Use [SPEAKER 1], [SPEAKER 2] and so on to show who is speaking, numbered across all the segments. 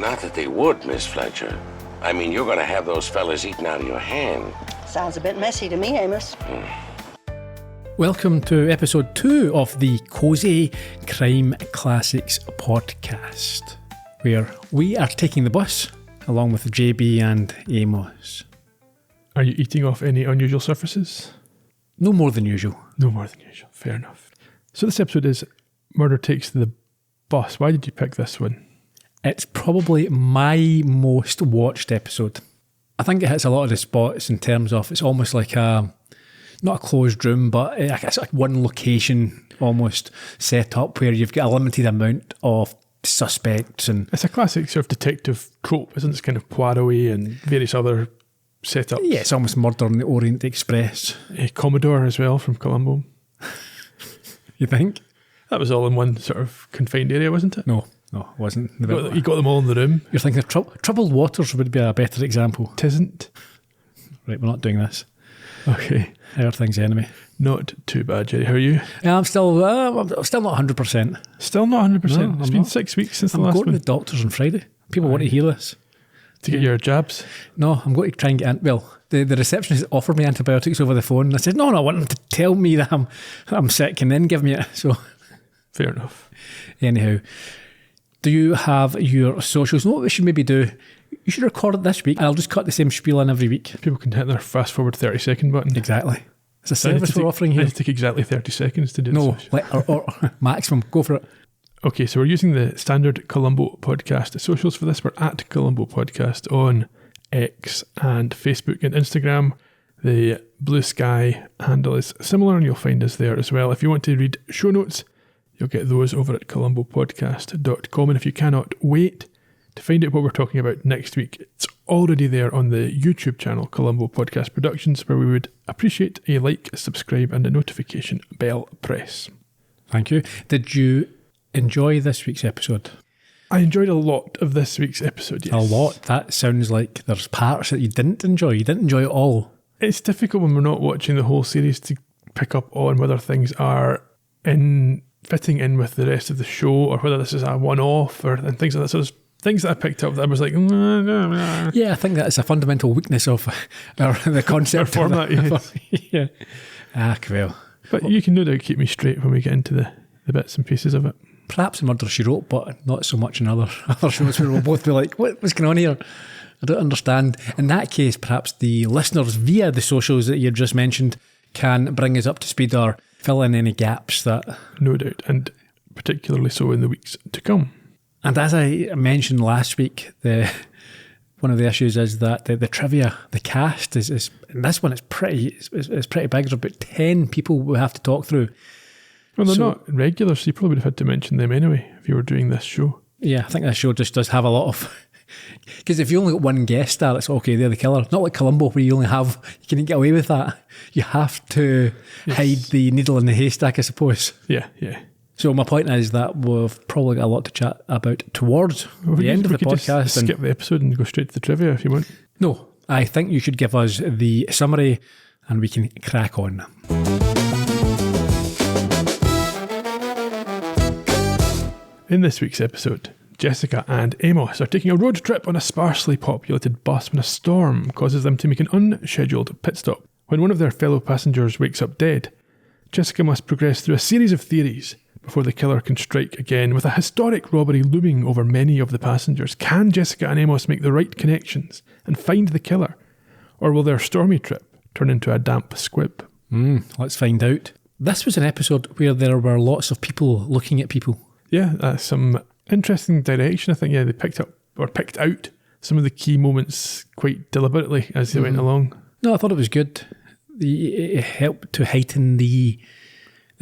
[SPEAKER 1] Not that they would, Miss Fletcher. I mean, you're going to have those fellas eating out of your hand.
[SPEAKER 2] Sounds a bit messy to me, Amos.
[SPEAKER 3] Welcome to episode 2 of the Cosy Crime Classics Podcast, where we are taking the bus along with JB and Amos.
[SPEAKER 4] Are you eating off any unusual surfaces?
[SPEAKER 3] No more than usual.
[SPEAKER 4] No more than usual, fair enough. So this episode is Murder Takes the Bus. Why did you pick this one?
[SPEAKER 3] It's probably my most watched episode. I think it hits a lot of the spots in terms of it's almost like not a closed room, but it's like one location almost set up where you've got a limited amount of suspects. And
[SPEAKER 4] it's a classic sort of detective trope, isn't it? It's kind of Poirot-y and various other setups.
[SPEAKER 3] Yeah, it's almost Murder on the Orient Express.
[SPEAKER 4] Commodore as well from Columbo.
[SPEAKER 3] You think?
[SPEAKER 4] That was all in one sort of confined area, wasn't it?
[SPEAKER 3] No, it wasn't.
[SPEAKER 4] You got them all in the room.
[SPEAKER 3] You're thinking of Troubled Waters would be a better example.
[SPEAKER 4] Tisn't.
[SPEAKER 3] Right, we're not doing this.
[SPEAKER 4] Okay.
[SPEAKER 3] Everything's enemy.
[SPEAKER 4] Not too bad, Gerry. How are you?
[SPEAKER 3] Yeah, I'm still not 100%.
[SPEAKER 4] Still not 100%?
[SPEAKER 3] No,
[SPEAKER 4] it's been 6 weeks since the last one.
[SPEAKER 3] I'm going to the doctors on Friday. People want to hear this.
[SPEAKER 4] To get your jabs?
[SPEAKER 3] No, I'm going to try and get... the receptionist offered me antibiotics over the phone, and I said, no, I want them to tell me that I'm sick and then give me it. So,
[SPEAKER 4] fair enough.
[SPEAKER 3] Anyhow, do you have your socials? You know what we should maybe do? You should record it this week, and I'll just cut the same spiel in every week.
[SPEAKER 4] People can hit their fast forward 30-second button.
[SPEAKER 3] Exactly. It's a service we're offering here.
[SPEAKER 4] It take exactly 30 seconds to do this.
[SPEAKER 3] No, or maximum. Go for it.
[SPEAKER 4] Okay, so we're using the standard Columbo podcast socials for this. We're at Columbo Podcast on X and Facebook and Instagram. The Blue Sky handle is similar and you'll find us there as well. If you want to read show notes, you'll get those over at columbopodcast.com. And if you cannot wait to find out what we're talking about next week, it's already there on the YouTube channel, Columbo Podcast Productions, where we would appreciate a like, subscribe and a notification bell press.
[SPEAKER 3] Thank you. Did you enjoy this week's episode?
[SPEAKER 4] I enjoyed a lot of this week's episode, yes.
[SPEAKER 3] A lot? That sounds like there's parts that you didn't enjoy. You didn't enjoy it all.
[SPEAKER 4] It's difficult when we're not watching the whole series to pick up on whether things are fitting in with the rest of the show or whether this is a one-off and things like that. So there's things that I picked up that I was like...
[SPEAKER 3] Yeah, I think that's a fundamental weakness of the concept.
[SPEAKER 4] format, yes.
[SPEAKER 3] Yeah. Well.
[SPEAKER 4] But you can no doubt keep me straight when we get into the bits and pieces of it.
[SPEAKER 3] Perhaps in Murder, She Wrote, but not so much in other shows where we'll both be like, what's going on here? I don't understand. In that case, perhaps the listeners via the socials that you've just mentioned can bring us up to speed or fill in any gaps that...
[SPEAKER 4] No doubt, and particularly so in the weeks to come.
[SPEAKER 3] And as I mentioned last week, one of the issues is that the trivia, the cast is and this one is pretty big. There's about 10 people we have to talk through.
[SPEAKER 4] Well, they're not regulars, so you probably would have had to mention them anyway if you were doing this show.
[SPEAKER 3] Yeah, I think this show just does have a lot of... Because if you only got one guest star, it's okay, they're the killer. Not like Columbo where you can get away with that. You have to hide the needle in the haystack, I suppose.
[SPEAKER 4] Yeah.
[SPEAKER 3] So my point is that we've probably got a lot to chat about towards the end of the podcast.
[SPEAKER 4] Just skip the episode and go straight to the trivia if you want.
[SPEAKER 3] No, I think you should give us the summary and we can crack on.
[SPEAKER 4] In this week's episode, Jessica and Amos are taking a road trip on a sparsely populated bus when a storm causes them to make an unscheduled pit stop. When one of their fellow passengers wakes up dead, Jessica must progress through a series of theories before the killer can strike again. With a historic robbery looming over many of the passengers, can Jessica and Amos make the right connections and find the killer? Or will their stormy trip turn into a damp squib?
[SPEAKER 3] Let's find out. This was an episode where there were lots of people looking at people.
[SPEAKER 4] Yeah, some interesting direction. I think, they picked out some of the key moments quite deliberately as they went along.
[SPEAKER 3] No, I thought it was good. It helped to heighten the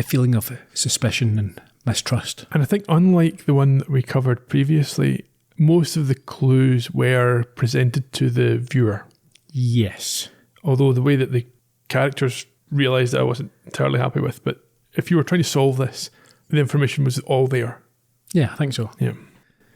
[SPEAKER 3] feeling of suspicion and mistrust.
[SPEAKER 4] And I think unlike the one that we covered previously, most of the clues were presented to the viewer.
[SPEAKER 3] Yes.
[SPEAKER 4] Although the way that the characters realised it, I wasn't entirely happy with. But if you were trying to solve this, the information was all there.
[SPEAKER 3] Yeah, I think so.
[SPEAKER 4] Yeah.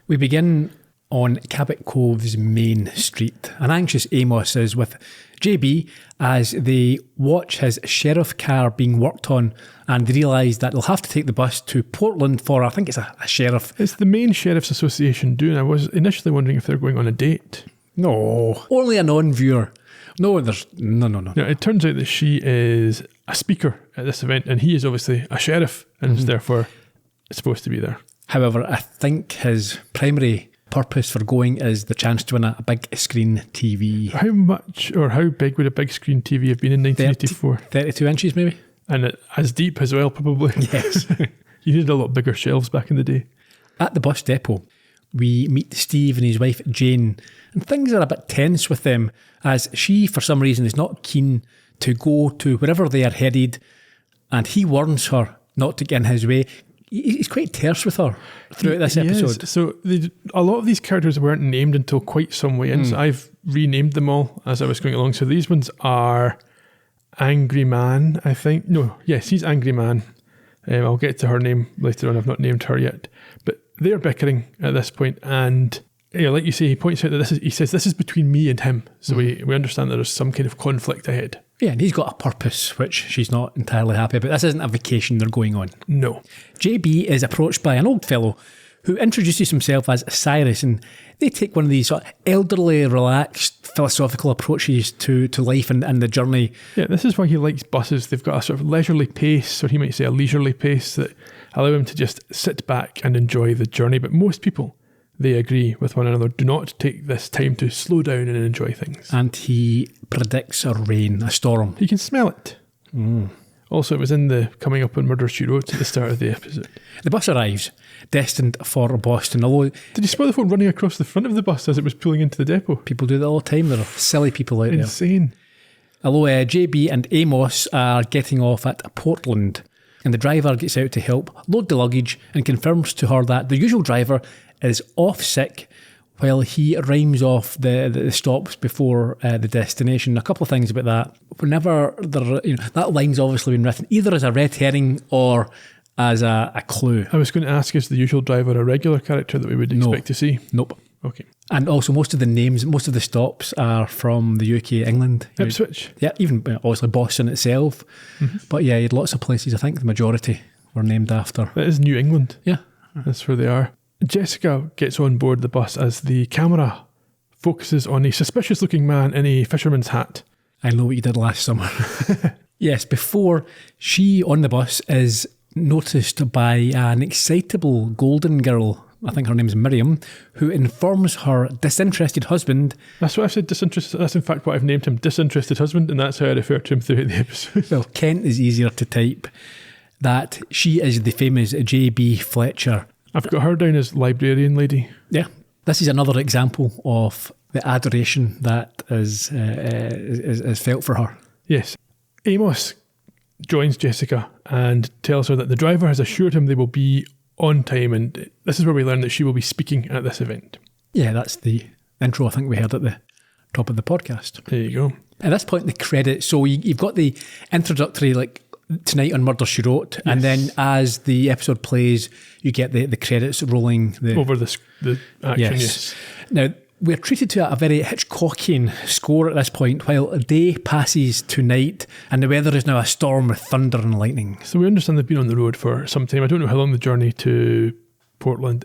[SPEAKER 3] We begin on Cabot Cove's main street. An anxious Amos is with JB as they watch his sheriff car being worked on, and they realise that they'll have to take the bus to Portland for, I think it's a sheriff.
[SPEAKER 4] It's the main Sheriff's Association doing. I was initially wondering if they're going on a date.
[SPEAKER 3] No, only a non-viewer. No, no.
[SPEAKER 4] Yeah, it turns out that she is a speaker at this event, and he is obviously a sheriff, and is therefore supposed to be there.
[SPEAKER 3] However, I think his primary purpose for going is the chance to win a big screen TV.
[SPEAKER 4] How much or how big would a big screen TV have been in 1984?
[SPEAKER 3] 32 inches maybe?
[SPEAKER 4] And as deep as well, probably.
[SPEAKER 3] Yes.
[SPEAKER 4] You needed a lot bigger shelves back in the day.
[SPEAKER 3] At the bus depot, we meet Steve and his wife Jane, and things are a bit tense with them as she, for some reason, is not keen to go to wherever they are headed, and he warns her not to get in his way. He's quite terse with her throughout this episode.
[SPEAKER 4] Yes. So a lot of these characters weren't named until quite some way in, so I've renamed them all as I was going along. So these ones are Angry Man, I think. No, yes, he's Angry Man. I'll get to her name later on. I've not named her yet. But they're bickering at this point, and like you say, he points out that he says this is between me and him. So we understand that there's some kind of conflict ahead.
[SPEAKER 3] Yeah, and he's got a purpose, which she's not entirely happy about. This isn't a vacation they're going on.
[SPEAKER 4] No.
[SPEAKER 3] JB is approached by an old fellow who introduces himself as Cyrus, and they take one of these sort of elderly, relaxed, philosophical approaches to life and the journey.
[SPEAKER 4] Yeah, this is why he likes buses. They've got a sort of leisurely pace, or he might say a leisurely pace, that allow him to just sit back and enjoy the journey. But most people, they agree with one another, do not take this time to slow down and enjoy things.
[SPEAKER 3] And he predicts a rain, a storm.
[SPEAKER 4] You can smell it. Also, it was in the Coming Up on Murder, She Wrote at the start of the episode.
[SPEAKER 3] The bus arrives, destined for Boston, although...
[SPEAKER 4] Did you spot the phone running across the front of the bus as it was pulling into the depot?
[SPEAKER 3] People do that all the time. There are silly people out there.
[SPEAKER 4] Insane.
[SPEAKER 3] Although JB and Amos are getting off at Portland, and the driver gets out to help load the luggage and confirms to her that the usual driver is off sick while he rhymes off the stops before the destination. A couple of things about that. Whenever that line's obviously been written either as a red herring or as a clue.
[SPEAKER 4] I was going to ask, is the usual driver a regular character that we would expect to see?
[SPEAKER 3] Nope.
[SPEAKER 4] Okay.
[SPEAKER 3] And also most of the names, most of the stops are from the UK, England.
[SPEAKER 4] Ipswich.
[SPEAKER 3] Yeah, even obviously Boston itself. But yeah, you had lots of places. I think the majority were named after.
[SPEAKER 4] That is New England.
[SPEAKER 3] Yeah.
[SPEAKER 4] That's where they are. Jessica gets on board the bus as the camera focuses on a suspicious looking man in a fisherman's hat.
[SPEAKER 3] I know what you did last summer. Yes, before she on the bus is noticed by an excitable golden girl, I think her name's Miriam, who informs her disinterested husband.
[SPEAKER 4] That's what I've said, disinterested. That's in fact what I've named him, disinterested husband, and that's how I refer to him throughout the episode.
[SPEAKER 3] Well, Kent is easier to type. That she is the famous J.B. Fletcher.
[SPEAKER 4] I've got her down as librarian lady.
[SPEAKER 3] Yeah. This is another example of the adoration that is felt for her.
[SPEAKER 4] Yes. Amos joins Jessica and tells her that the driver has assured him they will be on time, and this is where we learn that she will be speaking at this event. Yeah,
[SPEAKER 3] that's the intro I think we heard at the top of the podcast.
[SPEAKER 4] There you go.
[SPEAKER 3] At this point, the credits. So you've got the introductory, like, Tonight on Murder, She Wrote, yes. And then as the episode plays, you get the credits rolling.
[SPEAKER 4] Over the action, yes.
[SPEAKER 3] Now, we're treated to a very Hitchcockian score at this point, while day passes to night, and the weather is now a storm with thunder and lightning.
[SPEAKER 4] So we understand they've been on the road for some time. I don't know how long the journey to Portland.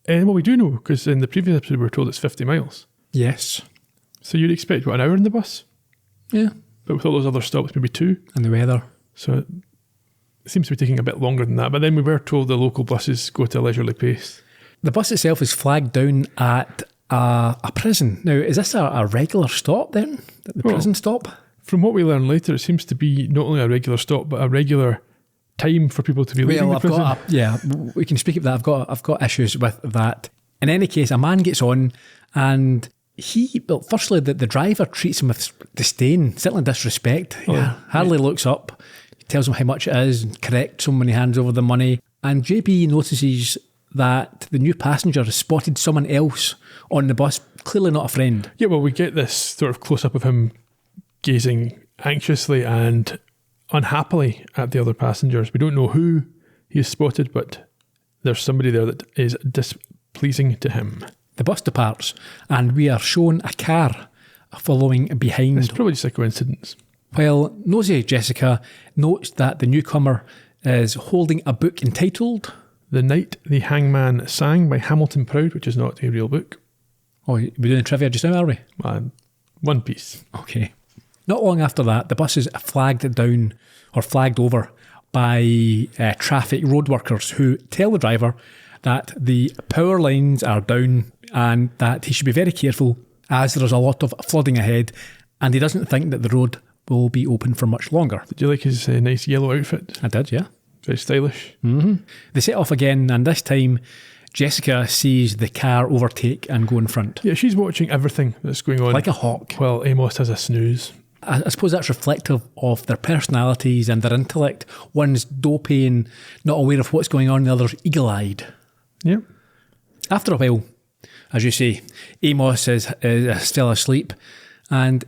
[SPEAKER 4] Well, we do know, because in the previous episode we were told it's 50 miles.
[SPEAKER 3] Yes.
[SPEAKER 4] So you'd expect, an hour in the bus?
[SPEAKER 3] Yeah.
[SPEAKER 4] But with all those other stops, maybe 2.
[SPEAKER 3] And the weather.
[SPEAKER 4] So it seems to be taking a bit longer than that. But then we were told the local buses go at a leisurely pace.
[SPEAKER 3] The bus itself is flagged down at a prison. Now, is this a regular stop then? The prison stop?
[SPEAKER 4] From what we learn later, it seems to be not only a regular stop, but a regular time for people to be leaving the prison.
[SPEAKER 3] We can speak of that. I've got issues with that. In any case, a man gets on and firstly, the driver treats him with disdain, certainly disrespect. Hardly looks up. He tells him how much it is and corrects him when he hands over the money. And JB notices that the new passenger has spotted someone else on the bus, clearly not a friend.
[SPEAKER 4] Yeah, well, we get this sort of close-up of him gazing anxiously and unhappily at the other passengers. We don't know who he has spotted, but there's somebody there that is displeasing to him.
[SPEAKER 3] The bus departs, and we are shown a car following behind.
[SPEAKER 4] It's probably just a coincidence.
[SPEAKER 3] While nosy Jessica notes that the newcomer is holding a book entitled
[SPEAKER 4] The Night the Hangman Sang by Hamilton Proud, which is not a real book.
[SPEAKER 3] Oh, we're doing trivia just now, are we?
[SPEAKER 4] One Piece.
[SPEAKER 3] Okay. Not long after that, the bus is flagged down or flagged over by traffic road workers who tell the driver that the power lines are down and that he should be very careful as there is a lot of flooding ahead, and he doesn't think that the road will be open for much longer.
[SPEAKER 4] Did you like his nice yellow outfit?
[SPEAKER 3] I did, yeah.
[SPEAKER 4] Very stylish.
[SPEAKER 3] Mm-hmm. They set off again, and this time Jessica sees the car overtake and go in front.
[SPEAKER 4] Yeah, she's watching everything that's going on.
[SPEAKER 3] Like a hawk.
[SPEAKER 4] Well, Amos has a snooze.
[SPEAKER 3] I suppose that's reflective of their personalities and their intellect. One's dopey and not aware of what's going on, the other's eagle-eyed.
[SPEAKER 4] Yeah.
[SPEAKER 3] After a while, as you say, Amos is still asleep, and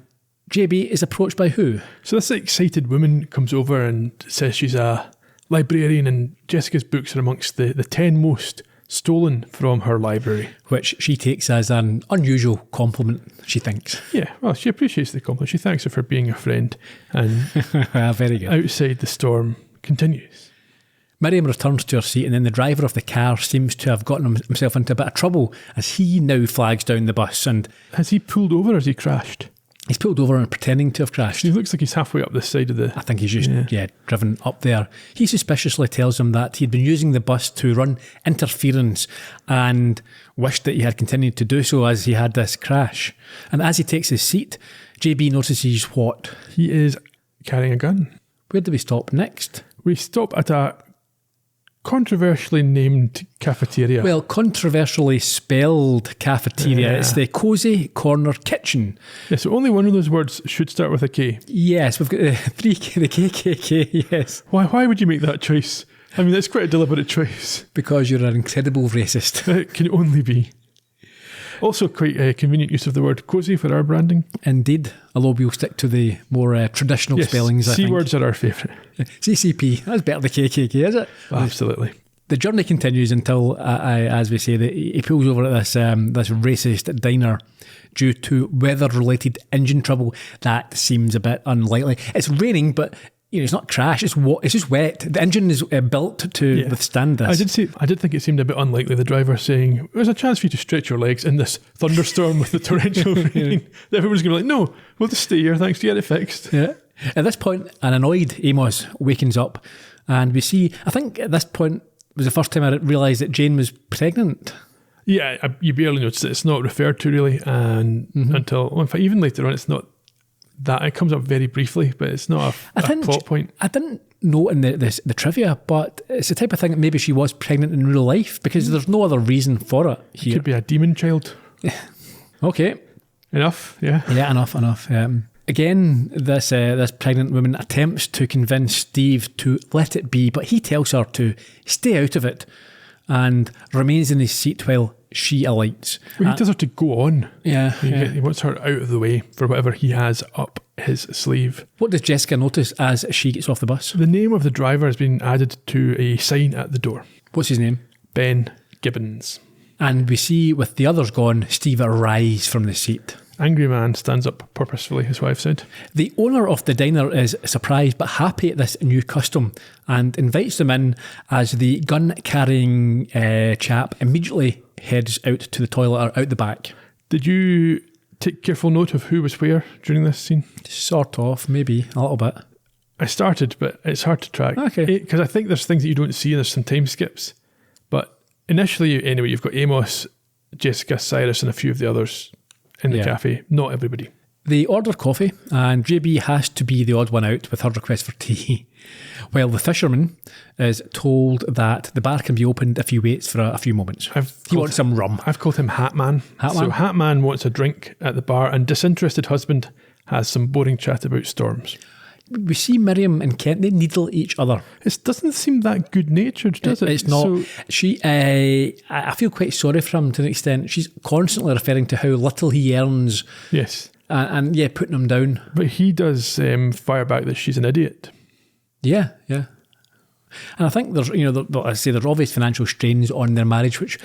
[SPEAKER 3] JB is approached by who?
[SPEAKER 4] So this excited woman comes over and says she's a librarian, and Jessica's books are amongst the 10 most stolen from her library.
[SPEAKER 3] Which she takes as an unusual compliment, she thinks.
[SPEAKER 4] Yeah, well, she appreciates the compliment. She thanks her for being a friend. And
[SPEAKER 3] very good.
[SPEAKER 4] Outside the storm continues.
[SPEAKER 3] Miriam returns to her seat, and then the driver of the car seems to have gotten himself into a bit of trouble as he now flags down the bus. And
[SPEAKER 4] has he pulled over or has he crashed?
[SPEAKER 3] He's pulled over and pretending to have crashed.
[SPEAKER 4] He looks like he's halfway up the side of the...
[SPEAKER 3] I think he's just, driven up there. He suspiciously tells him that he'd been using the bus to run interference and wished that he had continued to do so as he had this crash. And as he takes his seat, JB notices what?
[SPEAKER 4] He is carrying a gun.
[SPEAKER 3] Where do we stop next?
[SPEAKER 4] We stop at a controversially named cafeteria.
[SPEAKER 3] Well, controversially spelled cafeteria.
[SPEAKER 4] Yeah.
[SPEAKER 3] It's the Cosy Corner Kitchen.
[SPEAKER 4] Yeah, so only one of those words should start with a K.
[SPEAKER 3] Yes, we've got the KKK, yes.
[SPEAKER 4] Why would you make that choice? I mean, that's quite a deliberate choice.
[SPEAKER 3] Because you're an incredible racist.
[SPEAKER 4] It can only be. Also quite a convenient use of the word cosy for our branding.
[SPEAKER 3] Indeed, although we'll stick to the more traditional spellings, I think.
[SPEAKER 4] C words are our favourite.
[SPEAKER 3] CCP, that's better than KKK, is it?
[SPEAKER 4] Absolutely.
[SPEAKER 3] The journey continues until, as we say, he pulls over at this racist diner due to weather-related engine trouble. That seems a bit unlikely. It's raining, but it's not crash. It's just wet. The engine is built to withstand this.
[SPEAKER 4] I did think it seemed a bit unlikely. The driver saying, "There's a chance for you to stretch your legs in this thunderstorm with the torrential rain." Everyone's going to be like, "No, we'll just stay here. Thanks to get it fixed."
[SPEAKER 3] Yeah. At this point, an annoyed Amos wakens up, and we see. I think at this point was the first time I realised that Jane was pregnant.
[SPEAKER 4] Yeah, you barely notice it. It's not referred to really, and until in fact even later on, it's not. That it comes up very briefly, but it's not a plot point.
[SPEAKER 3] I didn't know in the trivia, but it's the type of thing that maybe she was pregnant in real life because there's no other reason for it here.
[SPEAKER 4] It could be a demon child.
[SPEAKER 3] Okay.
[SPEAKER 4] Enough, yeah.
[SPEAKER 3] Yeah, enough. Again, this pregnant woman attempts to convince Steve to let it be, but he tells her to stay out of it and remains in his seat while she alights.
[SPEAKER 4] Well, he tells her to go on.
[SPEAKER 3] Yeah,
[SPEAKER 4] He wants her out of the way for whatever he has up his sleeve.
[SPEAKER 3] What does Jessica notice as she gets off the bus?
[SPEAKER 4] The name of the driver has been added to a sign at the door.
[SPEAKER 3] What's his name?
[SPEAKER 4] Ben Gibbons.
[SPEAKER 3] And we see, with the others gone, Steve rise from the seat.
[SPEAKER 4] Angry man stands up purposefully, his wife said.
[SPEAKER 3] The owner of the diner is surprised but happy at this new custom and invites them in as the gun-carrying chap immediately heads out to the toilet or out the back.
[SPEAKER 4] Did you take careful note of who was where during this scene?
[SPEAKER 3] Sort of, maybe, a little bit.
[SPEAKER 4] I started, but it's hard to track.
[SPEAKER 3] Okay.
[SPEAKER 4] Because I think there's things that you don't see and there's some time skips. But initially, anyway, you've got Amos, Jessica, Cyrus and a few of the others in the cafe. Not everybody.
[SPEAKER 3] They order coffee and JB has to be the odd one out with her request for tea. While the fisherman is told that the bar can be opened if he waits for a few moments. He wants some rum.
[SPEAKER 4] I've called him Hatman. So Hatman wants a drink at the bar and disinterested husband has some boring chat about storms.
[SPEAKER 3] We see Miriam and Kent, they needle each other.
[SPEAKER 4] It doesn't seem that good-natured, does it?
[SPEAKER 3] It's not. So, I feel quite sorry for him to an extent. She's constantly referring to how little he earns.
[SPEAKER 4] Yes.
[SPEAKER 3] And putting him down.
[SPEAKER 4] But he does fire back that she's an idiot.
[SPEAKER 3] Yeah. And I think there's, there's obvious financial strains on their marriage, which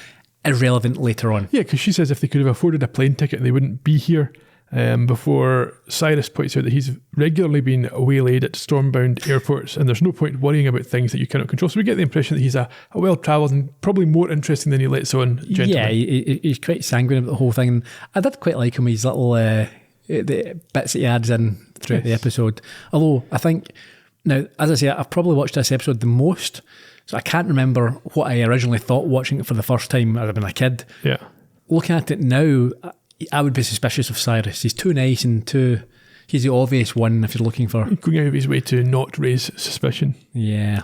[SPEAKER 3] irrelevant later on.
[SPEAKER 4] Yeah, because she says if they could have afforded a plane ticket, they wouldn't be here. Before Cyrus points out that he's regularly been waylaid at stormbound airports and there's no point worrying about things that you cannot control. So we get the impression that he's a well-travelled and probably more interesting than he lets on gentleman.
[SPEAKER 3] Yeah, he's quite sanguine about the whole thing. I did quite like him, his little the bits that he adds in throughout the episode. Although I think, now, as I say, I've probably watched this episode the most, so I can't remember what I originally thought watching it for the first time as I've been a kid.
[SPEAKER 4] Yeah.
[SPEAKER 3] Looking at it now, I would be suspicious of Cyrus. He's too nice and he's the obvious one if you're looking for...
[SPEAKER 4] Going out of his way to not raise suspicion.
[SPEAKER 3] Yeah.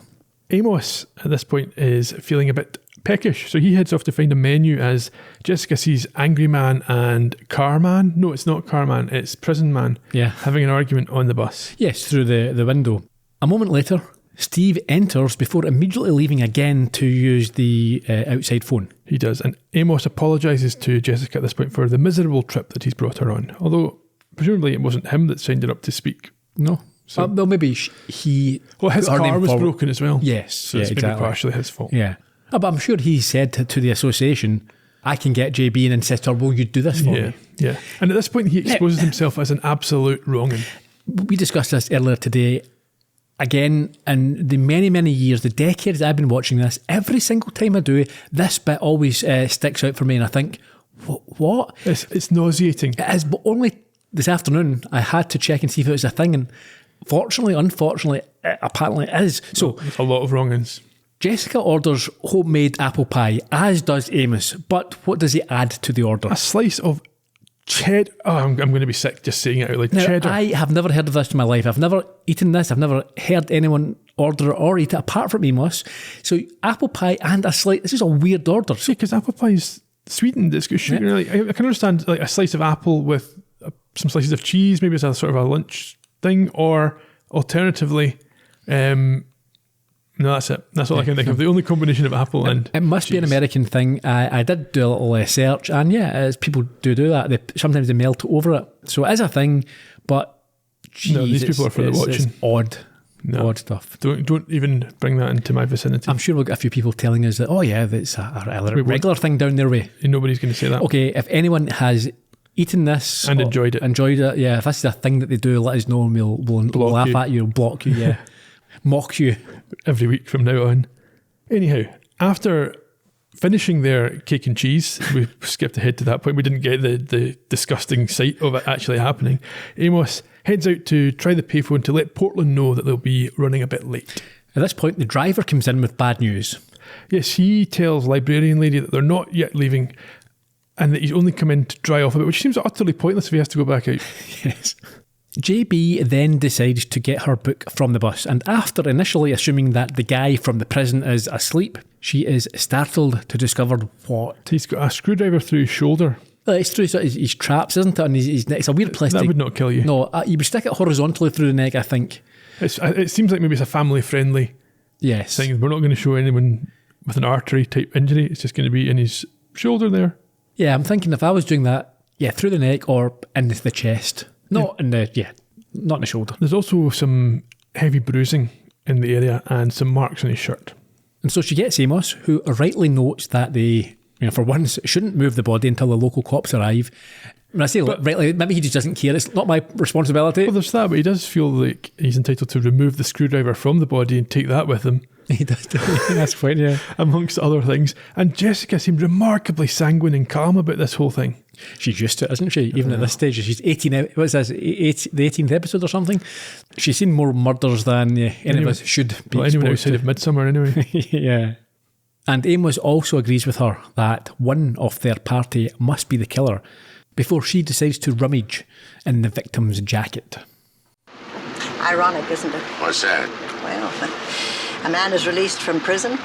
[SPEAKER 4] Amos, at this point, is feeling a bit peckish, so he heads off to find a menu as Jessica sees Angry Man and Car Man. No, it's not Car Man, it's Prison Man.
[SPEAKER 3] Yeah.
[SPEAKER 4] Having an argument on the bus.
[SPEAKER 3] Yes, through the window. A moment later, Steve enters before immediately leaving again to use the outside phone.
[SPEAKER 4] He does, and Amos apologises to Jessica at this point for the miserable trip that he's brought her on. Although, presumably it wasn't him that signed her up to speak.
[SPEAKER 3] No.
[SPEAKER 4] So,
[SPEAKER 3] well, maybe he...
[SPEAKER 4] Well, his car was broken as well.
[SPEAKER 3] Yes,
[SPEAKER 4] so
[SPEAKER 3] yeah,
[SPEAKER 4] it's maybe partially his fault.
[SPEAKER 3] Yeah. But I'm sure he said to the association, I can get JB and insist, or will you do this for me?
[SPEAKER 4] Yeah. And at this point, he exposes himself as an absolute wrong'un.
[SPEAKER 3] We discussed this earlier today. Again, in the many, many years, the decades I've been watching this, every single time I do, this bit always sticks out for me, and I think, what?
[SPEAKER 4] It's nauseating.
[SPEAKER 3] It is, but only this afternoon I had to check and see if it was a thing, and unfortunately, it apparently is. So
[SPEAKER 4] a lot of wrong-uns.
[SPEAKER 3] Jessica orders homemade apple pie, as does Amos, but what does he add to the order?
[SPEAKER 4] A slice of cheddar. Oh, I'm going to be sick just saying it out loud.
[SPEAKER 3] Now,
[SPEAKER 4] cheddar.
[SPEAKER 3] I have never heard of this in my life. I've never eaten this. I've never heard anyone order it or eat it apart from Amos. So apple pie and a slice. This is a weird order.
[SPEAKER 4] See, because apple pie is sweetened. It's got sugar.
[SPEAKER 3] Yeah.
[SPEAKER 4] I can understand like a slice of apple with some slices of cheese. Maybe it's a sort of a lunch thing, or alternatively, no, that's it. That's all I can think of. The only combination of apple and
[SPEAKER 3] it must
[SPEAKER 4] cheese.
[SPEAKER 3] be an American thing. I did do a little search, and as people do that. Sometimes they melt over it, so it is a thing. But geez,
[SPEAKER 4] no, these people are for the watching.
[SPEAKER 3] It's odd stuff.
[SPEAKER 4] Don't even bring that into my vicinity.
[SPEAKER 3] I'm sure we'll get a few people telling us that. Oh yeah, that's a regular thing down their way.
[SPEAKER 4] Nobody's going to say that.
[SPEAKER 3] Okay, if anyone has eaten this
[SPEAKER 4] and enjoyed it,
[SPEAKER 3] yeah, if this is a thing that they do, let us know, and we'll laugh at you, block you, yeah. Mock you
[SPEAKER 4] every week from now on. Anyhow, after finishing their cake and cheese, we skipped ahead to that point. We didn't get the disgusting sight of it actually happening. Amos heads out to try the payphone to let Portland know that they'll be running a bit late.
[SPEAKER 3] At this point, the driver comes in with bad news.
[SPEAKER 4] Yes, he tells librarian lady that they're not yet leaving and that he's only come in to dry off a bit, which seems utterly pointless if he has to go back out.
[SPEAKER 3] Yes. JB then decides to get her book from the bus, and after initially assuming that the guy from the prison is asleep, she is startled to discover what?
[SPEAKER 4] He's got a screwdriver through his shoulder.
[SPEAKER 3] It's through his traps, isn't it? And it's a weird place.
[SPEAKER 4] That would not kill you.
[SPEAKER 3] No, you would stick it horizontally through the neck, I think.
[SPEAKER 4] It seems like maybe it's a family-friendly thing. We're not going to show anyone with an artery-type injury. It's just going to be in his shoulder there.
[SPEAKER 3] Yeah, I'm thinking if I was doing that, through the neck or into the chest. Not in the shoulder.
[SPEAKER 4] There's also some heavy bruising in the area and some marks on his shirt.
[SPEAKER 3] And so she gets Amos, who rightly notes that they, for once, shouldn't move the body until the local cops arrive. When I say rightly, maybe he just doesn't care. It's not my responsibility.
[SPEAKER 4] Well, there's that, but he does feel like he's entitled to remove the screwdriver from the body and take that with him.
[SPEAKER 3] He does. That's fine, yeah.
[SPEAKER 4] Amongst other things. And Jessica seemed remarkably sanguine and calm about this whole thing.
[SPEAKER 3] She's used to it, isn't she? Even at this stage, she's 18. What's this? The 18th episode or something? She's seen more murders than any of us should be.
[SPEAKER 4] Well, anyone outside of Midsommar, anyway.
[SPEAKER 3] Yeah. And Amos also agrees with her that one of their party must be the killer before she decides to rummage in the victim's jacket.
[SPEAKER 2] Ironic, isn't it?
[SPEAKER 1] What's that?
[SPEAKER 2] Well, a man is released from prison,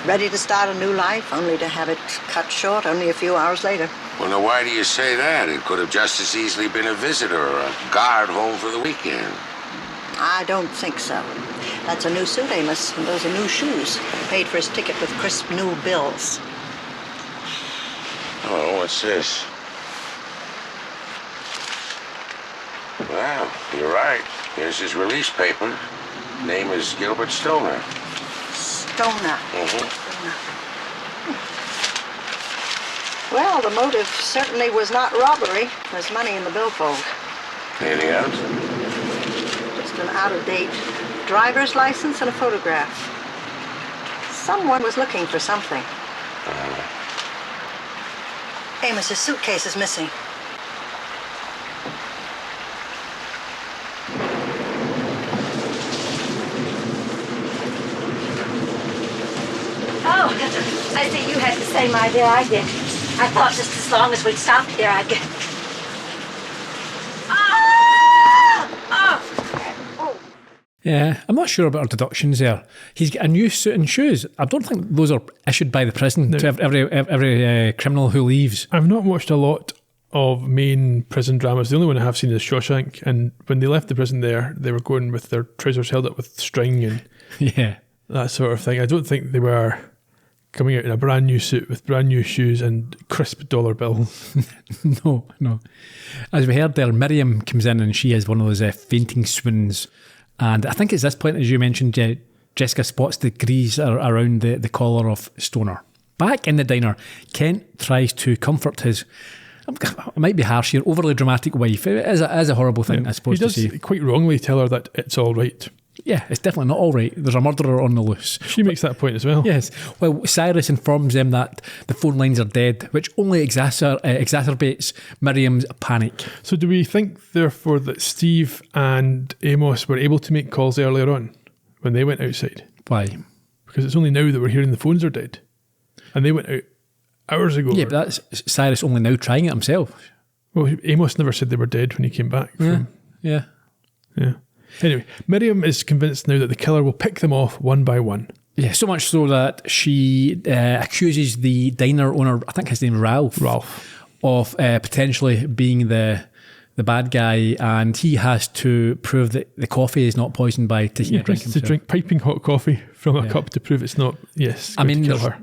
[SPEAKER 2] ready to start a new life, only to have it cut short only a few hours later.
[SPEAKER 1] Well, now, why do you say that? It could have just as easily been a visitor or a guard home for the weekend.
[SPEAKER 2] I don't think so. That's a new suit, Amos, and those are new shoes. Paid for his ticket with crisp new bills.
[SPEAKER 1] Oh, what's this? Well, you're right. Here's his release paper. Name is Gilbert Stoner.
[SPEAKER 2] Stoner.
[SPEAKER 1] Mm-hmm.
[SPEAKER 2] Well, the motive certainly was not robbery. There's money in the billfold.
[SPEAKER 1] Anything else?
[SPEAKER 2] Just an out-of-date driver's license and a photograph. Someone was looking for something. Amos's suitcase is missing.
[SPEAKER 5] Oh, I see you had the same idea I did. I thought just as long as we'd stopped here, I'd get...
[SPEAKER 3] Yeah, I'm not sure about our deductions there. He's got a new suit and shoes. I don't think those are issued by the prison to every criminal who leaves.
[SPEAKER 4] I've not watched a lot of main prison dramas. The only one I have seen is Shawshank, and when they left the prison there, they were going with their trousers held up with string and that sort of thing. I don't think they were coming out in a brand new suit with brand new shoes and crisp dollar bills.
[SPEAKER 3] No. As we heard there, Miriam comes in and she has one of those fainting swoons. And I think it's this point, as you mentioned, Jessica spots the grease around the collar of Stoner. Back in the diner, Kent tries to comfort his, it might be harsh here, overly dramatic wife. It is a horrible thing, I suppose, to say.
[SPEAKER 4] He does quite wrongly tell her that it's all right.
[SPEAKER 3] Yeah, it's definitely not all right. There's a murderer on the loose.
[SPEAKER 4] She makes that point as well.
[SPEAKER 3] Yes. Well, Cyrus informs them that the phone lines are dead, which only exacerbates Miriam's panic.
[SPEAKER 4] So do we think, therefore, that Steve and Amos were able to make calls earlier on when they went outside?
[SPEAKER 3] Why?
[SPEAKER 4] Because it's only now that we're hearing the phones are dead. And they went out hours ago.
[SPEAKER 3] Yeah, but that's Cyrus only now trying it himself.
[SPEAKER 4] Well, Amos never said they were dead when he came back.
[SPEAKER 3] Yeah.
[SPEAKER 4] Anyway, Miriam is convinced now that the killer will pick them off one by one.
[SPEAKER 3] Yeah, so much so that she accuses the diner owner, I think his name is Ralph, of potentially being the bad guy, and he has to prove that the coffee is not poisoned by taking a drink himself.
[SPEAKER 4] To drink piping hot coffee from a cup to prove it's not. Yes,
[SPEAKER 3] I mean,
[SPEAKER 4] kill her.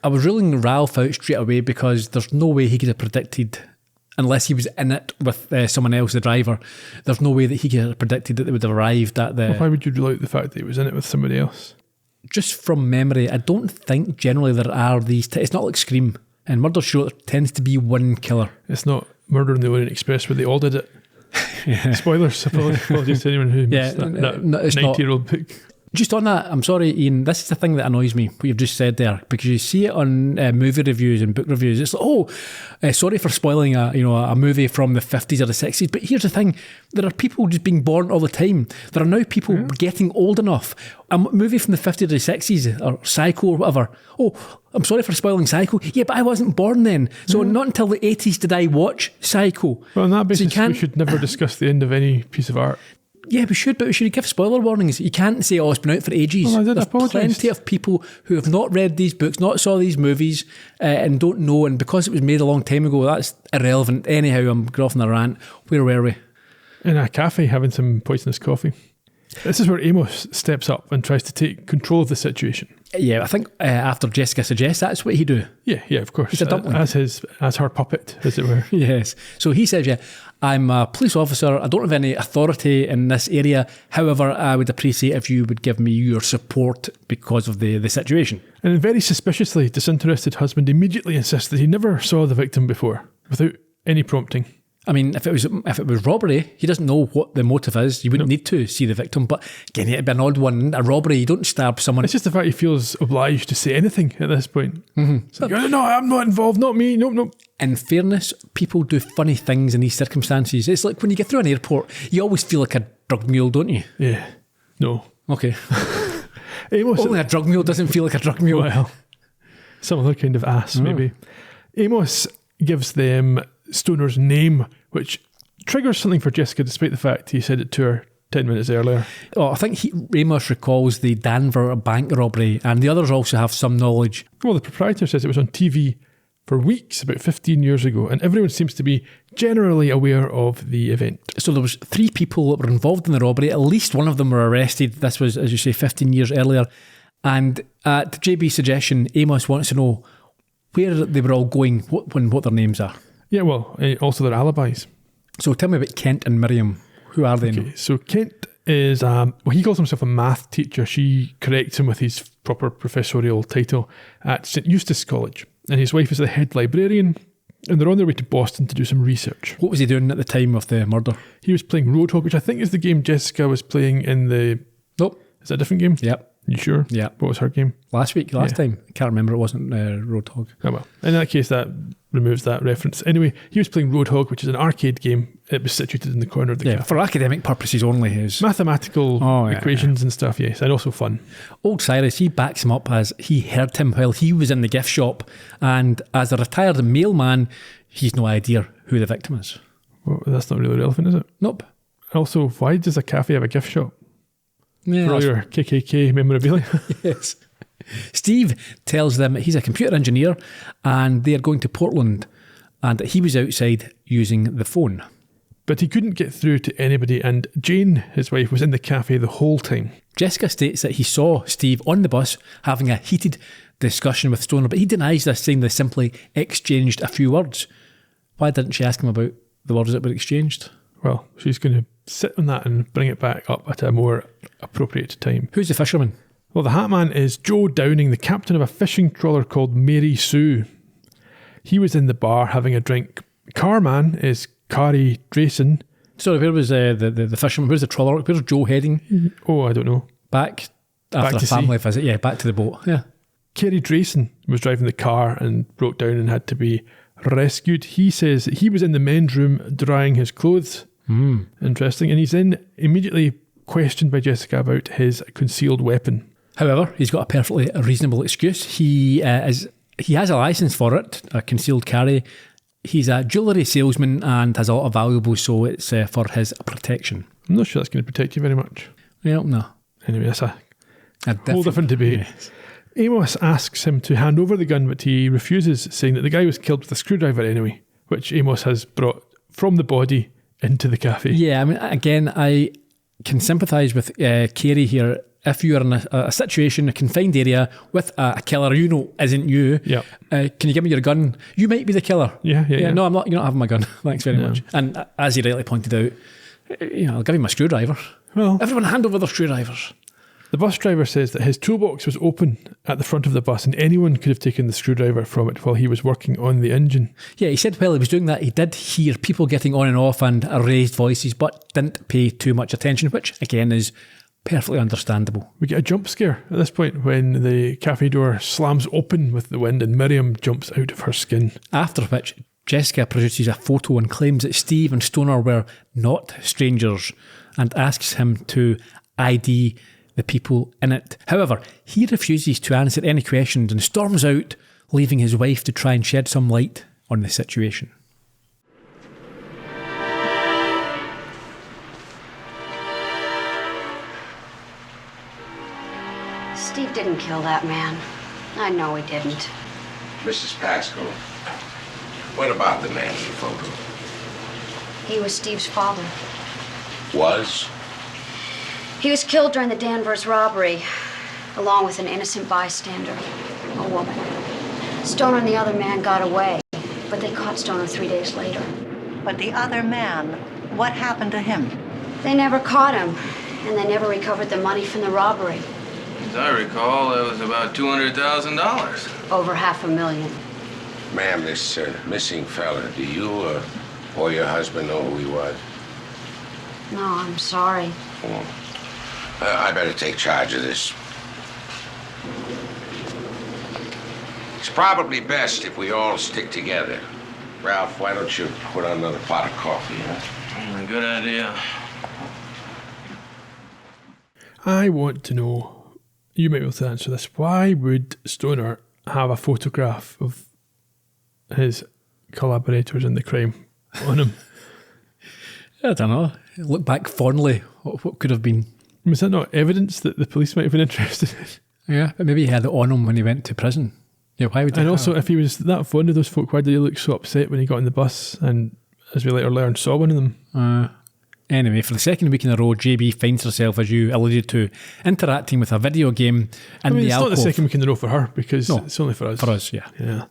[SPEAKER 3] I was ruling Ralph out straight away because there's no way he could have predicted, unless he was in it with someone else, the driver, there's no way that he could have predicted that they would have arrived at the...
[SPEAKER 4] Well, why would you rule out the fact that he was in it with somebody else?
[SPEAKER 3] Just from memory, I don't think generally there are these... it's not like Scream. In Murder, She Wrote, there tends to be one killer.
[SPEAKER 4] It's not Murder on the Orient Express where they all did it. Yeah. Spoilers, apologies to anyone who missed that 90-year-old book.
[SPEAKER 3] Just on that, I'm sorry, Ian, this is the thing that annoys me, what you've just said there, because you see it on movie reviews and book reviews. It's like, sorry for spoiling a movie from the 50s or the 60s, but here's the thing, there are people just being born all the time. There are now people getting old enough. A movie from the 50s or the 60s, or Psycho or whatever. Oh, I'm sorry for spoiling Psycho. Yeah, but I wasn't born then. So not until the 80s did I watch Psycho.
[SPEAKER 4] Well, on that basis, we should never discuss the end of any piece of art.
[SPEAKER 3] Yeah, we should, but we should give spoiler warnings. You can't say, it's been out for ages.
[SPEAKER 4] Well,
[SPEAKER 3] There's plenty of people who have not read these books, not saw these movies, and don't know, and because it was made a long time ago, that's irrelevant. Anyhow, I'm going off on a rant. Where were we?
[SPEAKER 4] In a cafe having some poisonous coffee. This is where Amos steps up and tries to take control of the situation.
[SPEAKER 3] Yeah, I think after Jessica suggests, that's what he do.
[SPEAKER 4] Yeah, of course.
[SPEAKER 3] He's a dumpling.
[SPEAKER 4] As her puppet, as it were.
[SPEAKER 3] Yes. So he says, I'm a police officer. I don't have any authority in this area. However, I would appreciate if you would give me your support because of the situation.
[SPEAKER 4] And very suspiciously, disinterested husband immediately insists that he never saw the victim before, without any prompting.
[SPEAKER 3] I mean, if it was robbery, he doesn't know what the motive is. You wouldn't need to see the victim. But again, it'd be an odd one. A robbery, you don't stab someone.
[SPEAKER 4] It's just the fact he feels obliged to say anything at this point. Mm-hmm. It's like, no, I'm not involved. Not me. Nope.
[SPEAKER 3] In fairness, people do funny things in these circumstances. It's like when you get through an airport, you always feel like a drug mule, don't you?
[SPEAKER 4] Yeah. No.
[SPEAKER 3] Okay.
[SPEAKER 4] Amos,
[SPEAKER 3] only a drug mule doesn't feel like a drug mule.
[SPEAKER 4] Well, some other kind of ass, maybe. Amos gives them Stoner's name, which triggers something for Jessica, despite the fact he said it to her 10 minutes earlier.
[SPEAKER 3] I think Amos recalls the Danver bank robbery, and the others also have some knowledge.
[SPEAKER 4] Well, the proprietor says it was on TV for weeks, about 15 years ago, and everyone seems to be generally aware of the event.
[SPEAKER 3] So there was 3 people that were involved in the robbery. At least one of them were arrested. This was, as you say, 15 years earlier. And at JB's suggestion, Amos wants to know where they were all going, what their names are.
[SPEAKER 4] Yeah, well, also their alibis.
[SPEAKER 3] So tell me about Kent and Miriam. Who are they?
[SPEAKER 4] Okay, so Kent is, he calls himself a math teacher. She corrects him with his proper professorial title at St Eustace College. and his wife is the head librarian, and they're on their way to Boston to do some research.
[SPEAKER 3] What was he doing at the time of the murder?
[SPEAKER 4] He was playing Roadhog, which I think is the game Jessica was playing in the...
[SPEAKER 3] Nope.
[SPEAKER 4] Is that a different game?
[SPEAKER 3] Yep.
[SPEAKER 4] You sure?
[SPEAKER 3] Yeah.
[SPEAKER 4] What was her game?
[SPEAKER 3] Last time. I can't remember. It wasn't Roadhog.
[SPEAKER 4] Oh well. In that case, that removes that reference. Anyway, he was playing Roadhog, which is an arcade game. It was situated in the corner of the cafe.
[SPEAKER 3] For academic purposes only. Is
[SPEAKER 4] mathematical equations and stuff, yes, and also fun.
[SPEAKER 3] Old Cyrus, he backs him up as he heard him while he was in the gift shop, and as a retired mailman, he's no idea who the victim is.
[SPEAKER 4] Well, that's not really relevant, is it?
[SPEAKER 3] Nope.
[SPEAKER 4] Also, why does a cafe have a gift shop?
[SPEAKER 3] Yeah,
[SPEAKER 4] for all your KKK memorabilia?
[SPEAKER 3] Yes. Steve tells them he's a computer engineer and they are going to Portland and that he was outside using the phone.
[SPEAKER 4] But he couldn't get through to anybody, and Jane, his wife, was in the cafe the whole time.
[SPEAKER 3] Jessica states that he saw Steve on the bus having a heated discussion with Stoner, but he denies this, saying they simply exchanged a few words. Why didn't she ask him about the words that were exchanged?
[SPEAKER 4] Well, she's going to sit on that and bring it back up at a more appropriate time.
[SPEAKER 3] Who's the fisherman?
[SPEAKER 4] Well, the hat man is Joe Downing, the captain of a fishing trawler called Mary Sue. He was in the bar having a drink. Carman is Carrie Drayson.
[SPEAKER 3] Sorry, where was the fisherman? Where's the trawler? Where's Joe heading?
[SPEAKER 4] Oh, I don't know.
[SPEAKER 3] Back after a family visit. Yeah, back to the boat. Yeah.
[SPEAKER 4] Carrie Drayson was driving the car and broke down and had to be rescued. He says that he was in the men's room drying his clothes. Interesting. And he's immediately questioned by Jessica about his concealed weapon.
[SPEAKER 3] However, he's got a perfectly reasonable excuse. He has a license for it, a concealed carry. He's a jewellery salesman and has a lot of valuables, so it's for his protection.
[SPEAKER 4] I'm not sure that's going to protect you very much.
[SPEAKER 3] Well, no.
[SPEAKER 4] Anyway, that's a whole different debate. Yes. Amos asks him to hand over the gun, but he refuses, saying that the guy was killed with a screwdriver anyway, which Amos has brought from the body into the cafe.
[SPEAKER 3] Yeah, I mean, again, I can sympathise with Carey here. If you're in a situation, a confined area with a killer you know isn't you, can you give me your gun? You might be the killer.
[SPEAKER 4] Yeah.
[SPEAKER 3] No, I'm not. You're not having my gun. Thanks very much. And as he rightly pointed out, I'll give you my screwdriver. Well, everyone hand over their screwdrivers.
[SPEAKER 4] The bus driver says that his toolbox was open at the front of the bus and anyone could have taken the screwdriver from it while he was working on the engine. Yeah,
[SPEAKER 3] he said while he was doing that, he did hear people getting on and off and raised voices, but didn't pay too much attention, which again is perfectly understandable.
[SPEAKER 4] We get a jump scare at this point when the cafe door slams open with the wind and Miriam jumps out of her skin.
[SPEAKER 3] After which, Jessica produces a photo and claims that Steve and Stoner were not strangers and asks him to ID the people in it. However, he refuses to answer any questions and storms out, leaving his wife to try and shed some light on the situation.
[SPEAKER 6] Steve didn't kill that man. I know he didn't.
[SPEAKER 1] Mrs. Pascal, what about the man in the photo?
[SPEAKER 6] He was Steve's father.
[SPEAKER 1] Was?
[SPEAKER 6] He was killed during the Danvers robbery, along with an innocent bystander, a woman. Stoner and the other man got away, but they caught Stoner 3 days later.
[SPEAKER 2] But the other man, what happened to him?
[SPEAKER 6] They never caught him, and they never recovered the money from the robbery.
[SPEAKER 7] As I recall, it was about $200,000.
[SPEAKER 6] Over $500,000.
[SPEAKER 1] Ma'am, this missing fella, do you or your husband know who he was?
[SPEAKER 6] No, I'm sorry.
[SPEAKER 1] Oh. I better take charge of this. It's probably best if we all stick together. Ralph, why don't you put on another pot of coffee, huh?
[SPEAKER 7] Good idea.
[SPEAKER 4] I want to know, you might be able to answer this, why would Stoner have a photograph of his collaborators in the crime on him?
[SPEAKER 3] I don't know. Look back fondly what could have been.
[SPEAKER 4] Was that not evidence that the police might have been interested in?
[SPEAKER 3] Yeah, but maybe he had it on him when he went to prison. Yeah, why would he?
[SPEAKER 4] And also, if he was that fond of those folk, why did he look so upset when he got on the bus and, as we later learned, saw one of them?
[SPEAKER 3] Anyway, for the second week in a row, JB finds herself, as you alluded to, interacting with a video game in the
[SPEAKER 4] it's
[SPEAKER 3] alcove.
[SPEAKER 4] Not the second week in a row for her, because it's only for us.
[SPEAKER 3] For us, yeah.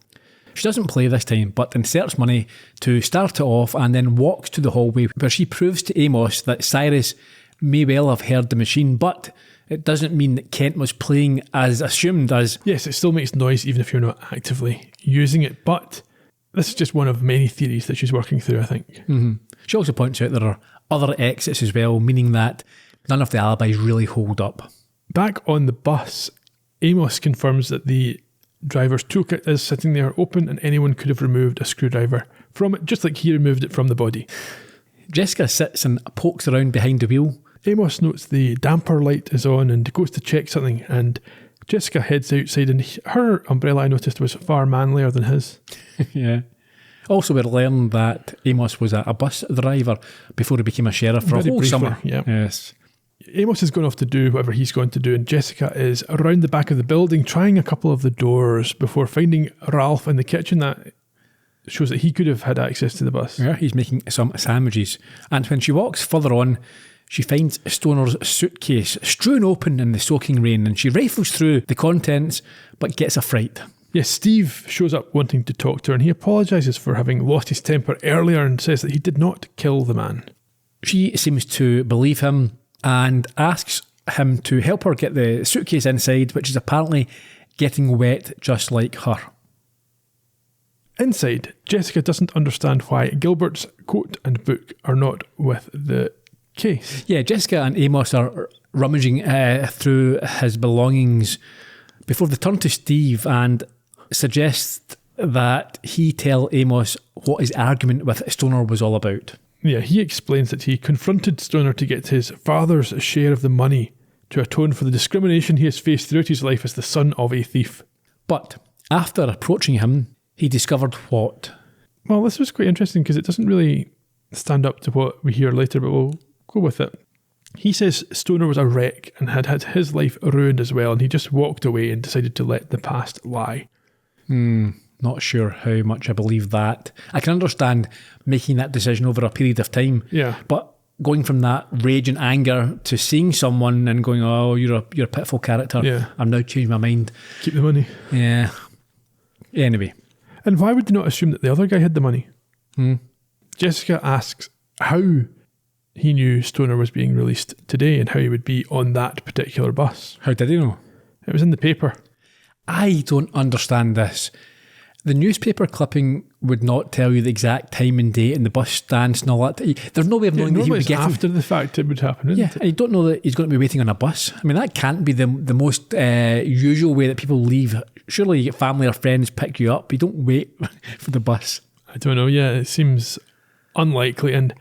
[SPEAKER 3] She doesn't play this time, but inserts money to start it off and then walks to the hallway where she proves to Amos that Cyrus may well have heard the machine, but it doesn't mean that Kent was playing as assumed as...
[SPEAKER 4] Yes, it still makes noise even if you're not actively using it, but this is just one of many theories that she's working through, I think.
[SPEAKER 3] Mm-hmm. She also points out there are other exits as well, meaning that none of the alibis really hold up.
[SPEAKER 4] Back on the bus, Amos confirms that the driver's toolkit is sitting there open and anyone could have removed a screwdriver from it, just like he removed it from the body.
[SPEAKER 3] Jessica sits and pokes around behind the wheel.
[SPEAKER 4] Amos notes the damper light is on and goes to check something, and Jessica heads outside, and her umbrella, I noticed, was far manlier than his.
[SPEAKER 3] Yeah. Also, we learned that Amos was a bus driver before he became a sheriff for a whole summer.
[SPEAKER 4] Yeah.
[SPEAKER 3] Yes.
[SPEAKER 4] Amos has gone off to do whatever he's going to do, and Jessica is around the back of the building trying a couple of the doors before finding Ralph in the kitchen. That shows that he could have had access to the bus.
[SPEAKER 3] Yeah, he's making some sandwiches. And when she walks further on, she finds Stoner's suitcase strewn open in the soaking rain, and she rifles through the contents but gets a fright.
[SPEAKER 4] Yes, Steve shows up wanting to talk to her, and he apologises for having lost his temper earlier and says that he did not kill the man.
[SPEAKER 3] She seems to believe him and asks him to help her get the suitcase inside, which is apparently getting wet just like her.
[SPEAKER 4] Inside, Jessica doesn't understand why Gilbert's coat and book are not with the case.
[SPEAKER 3] Yeah, Jessica and Amos are rummaging through his belongings before they turn to Steve and suggest that he tell Amos what his argument with Stoner was all about.
[SPEAKER 4] Yeah, he explains that he confronted Stoner to get his father's share of the money to atone for the discrimination he has faced throughout his life as the son of a thief.
[SPEAKER 3] But after approaching him, he discovered what?
[SPEAKER 4] Well, this was quite interesting because it doesn't really stand up to what we hear later, but we'll go with it. He says Stoner was a wreck and had had his life ruined as well, and he just walked away and decided to let the past lie.
[SPEAKER 3] Not sure how much I believe that. I can understand making that decision over a period of time.
[SPEAKER 4] Yeah.
[SPEAKER 3] But going from that rage and anger to seeing someone and going, oh, you're a pitiful character.
[SPEAKER 4] Yeah.
[SPEAKER 3] I'm now changing my mind.
[SPEAKER 4] Keep the money.
[SPEAKER 3] Yeah. Anyway.
[SPEAKER 4] And why would they not assume that the other guy had the money? Jessica asks how he knew Stoner was being released today and how he would be on that particular bus.
[SPEAKER 3] How did he know?
[SPEAKER 4] It was in the paper.
[SPEAKER 3] I don't understand this. The newspaper clipping would not tell you the exact time and date and the bus stands and all that. There's no way of knowing that he would be getting...
[SPEAKER 4] after the fact it would happen, isn't it?
[SPEAKER 3] And you don't know that he's going to be waiting on a bus. I mean, that can't be the most usual way that people leave. Surely you get family or friends pick you up. You don't wait for the bus.
[SPEAKER 4] I don't know, yeah, it seems unlikely. And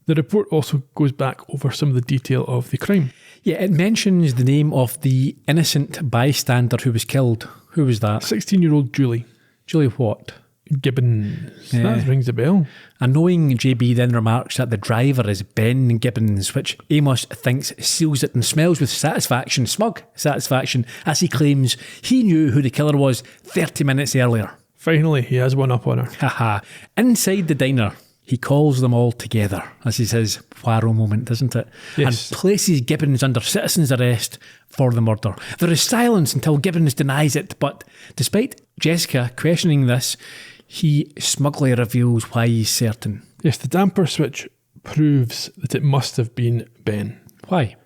[SPEAKER 4] the report also goes back over some of the detail of the crime.
[SPEAKER 3] Yeah, it mentions the name of the innocent bystander who was killed. Who was that?
[SPEAKER 4] 16-year-old Julie.
[SPEAKER 3] Julie what?
[SPEAKER 4] Gibbons.
[SPEAKER 3] Yeah.
[SPEAKER 4] That rings a bell.
[SPEAKER 3] And knowing JB then remarks that the driver is Ben Gibbons, which Amos thinks seals it and smells with satisfaction, smug satisfaction, as he claims he knew who the killer was 30 minutes earlier.
[SPEAKER 4] Finally, he has one up on her.
[SPEAKER 3] Haha. Inside the diner, he calls them all together, as is his Poirot moment, isn't it?
[SPEAKER 4] Yes.
[SPEAKER 3] And places Gibbons under citizen's arrest for the murder. There is silence until Gibbons denies it, but despite Jessica questioning this, he smugly reveals why he's certain.
[SPEAKER 4] Yes, the damper switch proves that it must have been Ben.
[SPEAKER 3] Why?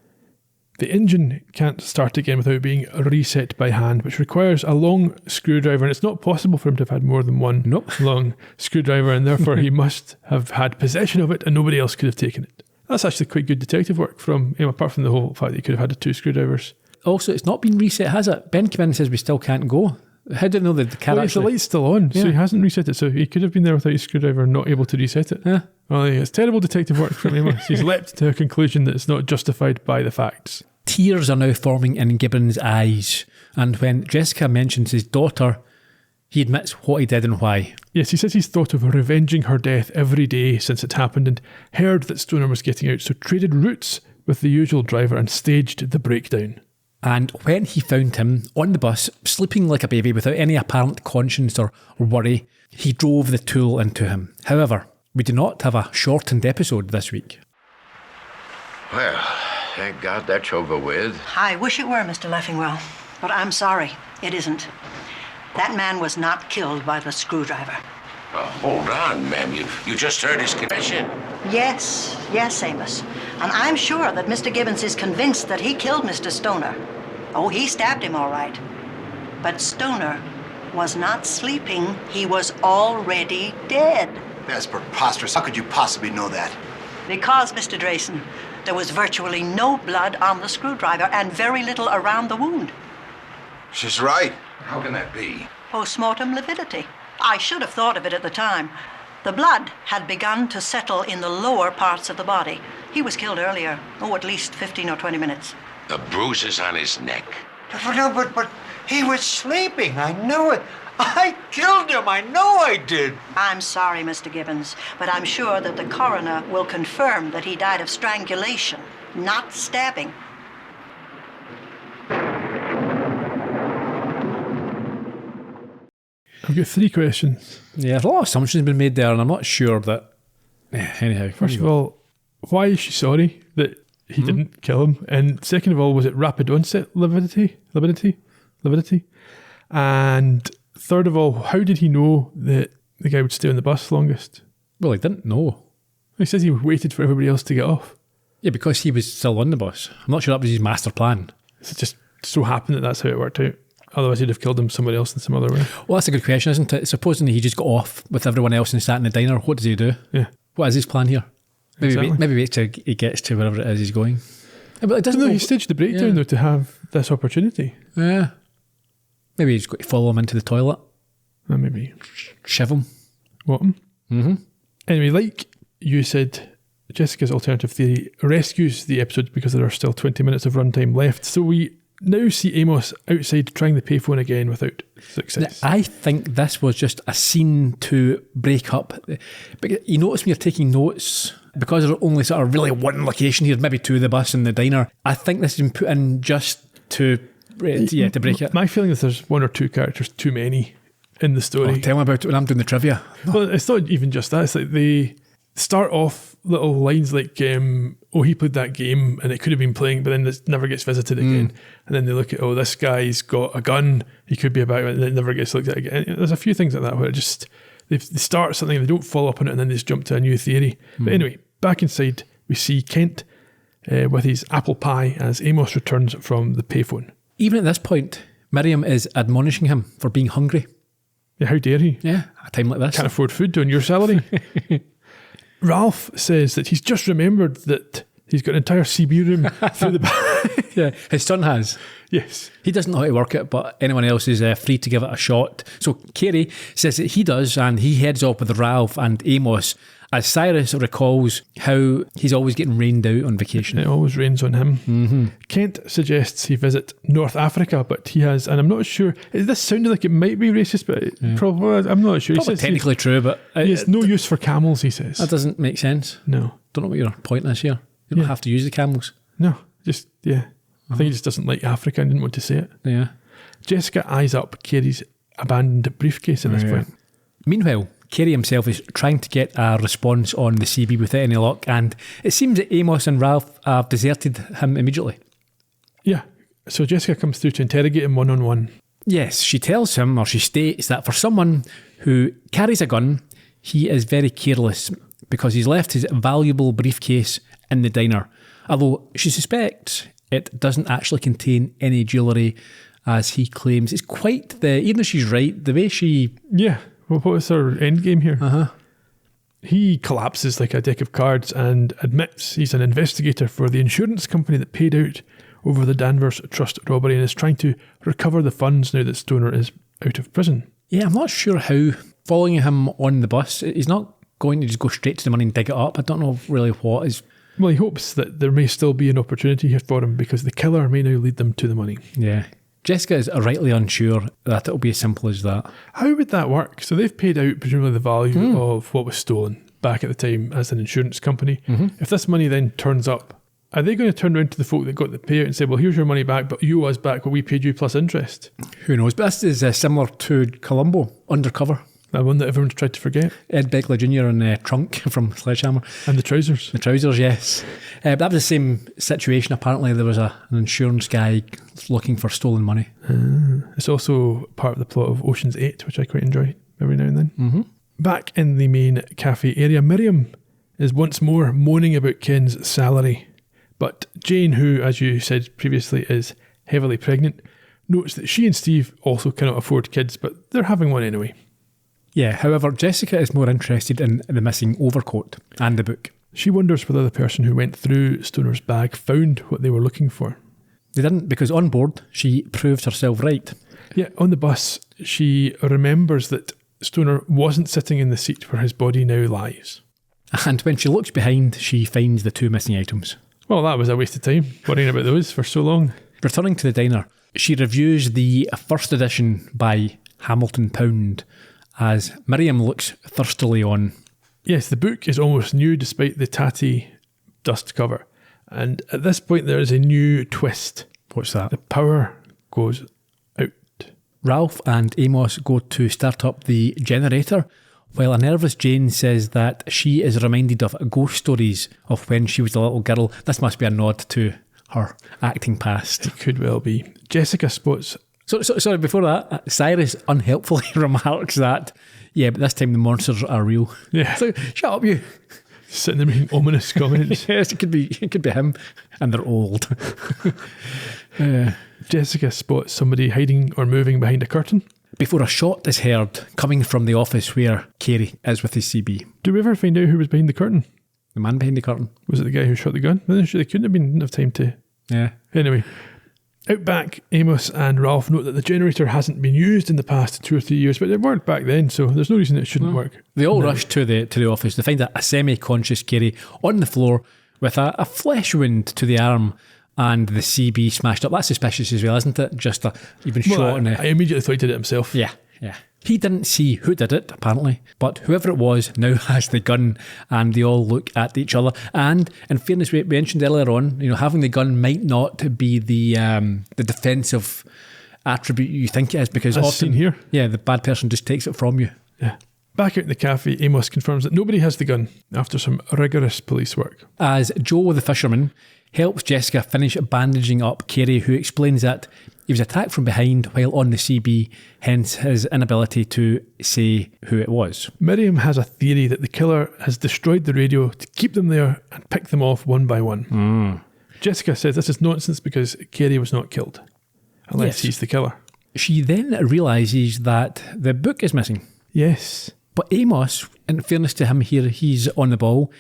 [SPEAKER 4] The engine can't start again without being reset by hand, which requires a long screwdriver, and it's not possible for him to have had more than one long screwdriver, and therefore he must have had possession of it and nobody else could have taken it. That's actually quite good detective work from him, apart from the whole fact that he could have had 2 screwdrivers.
[SPEAKER 3] Also, it's not been reset, has it? Ben came in and says we still can't go. How do they know that the car
[SPEAKER 4] The light's still on, so he hasn't reset it, so he could have been there without his screwdriver and not able to reset it.
[SPEAKER 3] Yeah.
[SPEAKER 4] Well, it's terrible detective work from Amos. He's leapt to a conclusion that it's not justified by the facts.
[SPEAKER 3] Tears are now forming in Gibbons' eyes, and when Jessica mentions his daughter, he admits what he did and why.
[SPEAKER 4] Yes, he says he's thought of revenging her death every day since it happened and heard that Stoner was getting out, so traded routes with the usual driver and staged the breakdown.
[SPEAKER 3] And when he found him on the bus, sleeping like a baby without any apparent conscience or worry, he drove the tool into him. However, we do not have a shortened episode this week.
[SPEAKER 1] Well, thank God that's over with.
[SPEAKER 2] I wish it were, Mr. Leffingwell, but I'm sorry, it isn't. That man was not killed by the screwdriver.
[SPEAKER 1] Hold on, ma'am. You just heard his confession.
[SPEAKER 2] Yes, Amos. And I'm sure that Mr. Gibbons is convinced that he killed Mr. Stoner. Oh, he stabbed him all right. But Stoner was not sleeping. He was already dead.
[SPEAKER 8] That's preposterous. How could you possibly know that?
[SPEAKER 2] Because, Mr. Drayson, there was virtually no blood on the screwdriver and very little around the wound.
[SPEAKER 8] She's right.
[SPEAKER 1] How can that be?
[SPEAKER 2] Postmortem lividity. I should have thought of it at the time. The blood had begun to settle in the lower parts of the body. He was killed earlier. Oh, at least 15 or 20 minutes.
[SPEAKER 1] The bruises on his neck.
[SPEAKER 9] But he was sleeping. I know it. I killed him. I know I did.
[SPEAKER 2] I'm sorry, Mr. Gibbons, but I'm sure that the coroner will confirm that he died of strangulation, not stabbing.
[SPEAKER 4] I've got 3 questions.
[SPEAKER 3] Yeah, a lot of assumptions been made there, and I'm not sure that. Anyhow,
[SPEAKER 4] First of all, why is she sorry that he didn't kill him? And second of all, was it rapid onset lividity? And third of all, how did he know that the guy would stay on the bus longest?
[SPEAKER 3] Well, he didn't know.
[SPEAKER 4] He says he waited for everybody else to get off.
[SPEAKER 3] Yeah, because he was still on the bus. I'm not sure that was his master plan.
[SPEAKER 4] So it just so happened that that's how it worked out. Otherwise, he'd have killed him somewhere else in some other way.
[SPEAKER 3] Well, that's a good question, isn't it? Supposing he just got off with everyone else and sat in the diner, what does he do?
[SPEAKER 4] Yeah.
[SPEAKER 3] What is his plan here?
[SPEAKER 4] Exactly.
[SPEAKER 3] Maybe wait till he gets to wherever it is he's going. Yeah, but it doesn't.
[SPEAKER 4] No, he staged the breakdown though to have this opportunity.
[SPEAKER 3] Yeah. Maybe he's got to follow him into the toilet.
[SPEAKER 4] Maybe
[SPEAKER 3] Shiv him.
[SPEAKER 4] what him. Mm-hmm. Anyway, like you said, Jessica's alternative theory rescues the episode because there are still 20 minutes of runtime left. So we now see Amos outside trying the payphone again without success.
[SPEAKER 3] Now, I think this was just a scene to break up. But you notice when you're taking notes, because there's only sort of really one location here, maybe 2 of the bus and the diner, I think this has been put in just to break it.
[SPEAKER 4] My feeling is there's 1 or 2 characters too many in the story.
[SPEAKER 3] Oh, tell me about it when I'm doing the trivia.
[SPEAKER 4] Well, it's not even just that. It's like they start off little lines like, he played that game and it could have been playing, but then this never gets visited again. And then they look at, this guy's got a gun, he could be about it, and it never gets looked at again. There's a few things like that where it just, they start something, they don't follow up on it, and then they just jump to a new theory. But anyway, back inside, we see Kent with his apple pie as Amos returns from the payphone.
[SPEAKER 3] Even at this point, Miriam is admonishing him for being hungry.
[SPEAKER 4] Yeah, how dare he?
[SPEAKER 3] Yeah, at a time like this.
[SPEAKER 4] Can't afford food on your salary. Ralph says that he's just remembered that he's got an entire CB room through the back.
[SPEAKER 3] Yeah, his son has.
[SPEAKER 4] Yes.
[SPEAKER 3] He doesn't know how to work it, but anyone else is free to give it a shot. So Carey says that he does, and he heads off with Ralph and Amos as Cyrus recalls how he's always getting rained out on vacation.
[SPEAKER 4] It always rains on him. Mm-hmm. Kent suggests he visit North Africa, but he has, and I'm not sure, this sounded like it might be racist, but probably, I'm not sure.
[SPEAKER 3] Probably technically true, but
[SPEAKER 4] he has no use for camels, he says.
[SPEAKER 3] That doesn't make sense.
[SPEAKER 4] No.
[SPEAKER 3] Don't know what your point is here. You don't have to use the camels.
[SPEAKER 4] No, just, I think he just doesn't like Africa and didn't want to say it.
[SPEAKER 3] Yeah.
[SPEAKER 4] Jessica eyes up Carey's abandoned briefcase at this point.
[SPEAKER 3] Meanwhile, Carey himself is trying to get a response on the CB without any luck, and it seems that Amos and Ralph have deserted him immediately.
[SPEAKER 4] Yeah, so Jessica comes through to interrogate him one-on-one.
[SPEAKER 3] Yes, she tells him, or she states, that for someone who carries a gun, he is very careless because he's left his valuable briefcase in the diner, although she suspects it doesn't actually contain any jewellery, as he claims. It's quite even though she's right, the way she...
[SPEAKER 4] Yeah. Well, what was her end game here? He collapses like a deck of cards and admits he's an investigator for the insurance company that paid out over the Danvers Trust robbery and is trying to recover the funds now that Stoner is out of prison.
[SPEAKER 3] Yeah, I'm not sure how following him on the bus, he's not going to just go straight to the money and dig it up. I don't know really what is...
[SPEAKER 4] Well, he hopes that there may still be an opportunity here for him because the killer may now lead them to the money.
[SPEAKER 3] Yeah. Jessica is rightly unsure that it'll be as simple as that.
[SPEAKER 4] How would that work? So they've paid out presumably the value of what was stolen back at the time as an insurance company. If this money then turns up, are they going to turn around to the folk that got the payout and say, well, here's your money back, but you owe us back what we paid you plus interest?
[SPEAKER 3] Who knows? But this is similar to Columbo, Undercover.
[SPEAKER 4] That one that everyone's tried to forget.
[SPEAKER 3] Ed Begley Jr. and Trunk from Sledgehammer.
[SPEAKER 4] And the trousers.
[SPEAKER 3] The trousers, yes. But that was the same situation. Apparently there was an insurance guy looking for stolen money.
[SPEAKER 4] It's also part of the plot of Ocean's 8, which I quite enjoy every now and then. Back in the main cafe area, Miriam is once more moaning about Ken's salary. But Jane, who, as you said previously, is heavily pregnant, notes that she and Steve also cannot afford kids, but they're having one anyway.
[SPEAKER 3] Yeah, however, Jessica is more interested in the missing overcoat and the book.
[SPEAKER 4] She wonders whether the person who went through Stoner's bag found what they were looking for.
[SPEAKER 3] They didn't, because on board, she proved herself right.
[SPEAKER 4] Yeah, on the bus, she remembers that Stoner wasn't sitting in the seat where his body now lies.
[SPEAKER 3] And when she looks behind, she finds the 2 missing items.
[SPEAKER 4] Well, that was a waste of time, worrying about those for so long.
[SPEAKER 3] Returning to the diner, she reviews the first edition by Hamilton Pound as Miriam looks thirstily on.
[SPEAKER 4] Yes, the book is almost new despite the tatty dust cover. And at this point, there is a new twist.
[SPEAKER 3] What's that?
[SPEAKER 4] The power goes out.
[SPEAKER 3] Ralph and Amos go to start up the generator, while a nervous Jane says that she is reminded of ghost stories of when she was a little girl. This must be a nod to her acting past.
[SPEAKER 4] It could well be. Jessica spots...
[SPEAKER 3] Sorry, before that, Cyrus unhelpfully remarks that, yeah, but this time the monsters are real.
[SPEAKER 4] Yeah.
[SPEAKER 3] So, shut up, you.
[SPEAKER 4] Sitting there making ominous comments.
[SPEAKER 3] Yes, it could be him, and they're old.
[SPEAKER 4] Jessica spots somebody hiding or moving behind a curtain.
[SPEAKER 3] Before a shot is heard coming from the office where Carey is with his CB.
[SPEAKER 4] Do we ever find out who was behind the curtain?
[SPEAKER 3] The man behind the curtain.
[SPEAKER 4] Was it the guy who shot the gun? They couldn't have been, didn't have time to...
[SPEAKER 3] Yeah.
[SPEAKER 4] Anyway, out back, Amos and Ralph note that the generator hasn't been used in the past 2 or 3 years, but it worked back then, so there's no reason it shouldn't work.
[SPEAKER 3] They all rush to the office. They find a semi-conscious Carey on the floor with a flesh wound to the arm and the CB smashed up. That's suspicious as well, isn't it? Just you've been shot in the...
[SPEAKER 4] I immediately thought he did it himself.
[SPEAKER 3] Yeah. He didn't see who did it, apparently, but whoever it was now has the gun, and they all look at each other. And in fairness, we mentioned earlier on, having the gun might not be the defensive attribute you think it is, because
[SPEAKER 4] As
[SPEAKER 3] often
[SPEAKER 4] seen here,
[SPEAKER 3] the bad person just takes it from you.
[SPEAKER 4] Yeah. Back out in the cafe, Amos confirms that nobody has the gun after some rigorous police work.
[SPEAKER 3] As Joe the fisherman helps Jessica finish bandaging up Carey, who explains that he was attacked from behind while on the CB, hence his inability to say who it was.
[SPEAKER 4] Miriam has a theory that the killer has destroyed the radio to keep them there and pick them off one by one. Jessica says this is nonsense because Carey was not killed, unless he's the killer.
[SPEAKER 3] She then realises that the book is missing.
[SPEAKER 4] Yes.
[SPEAKER 3] But Amos, in fairness to him here, he's on the ball.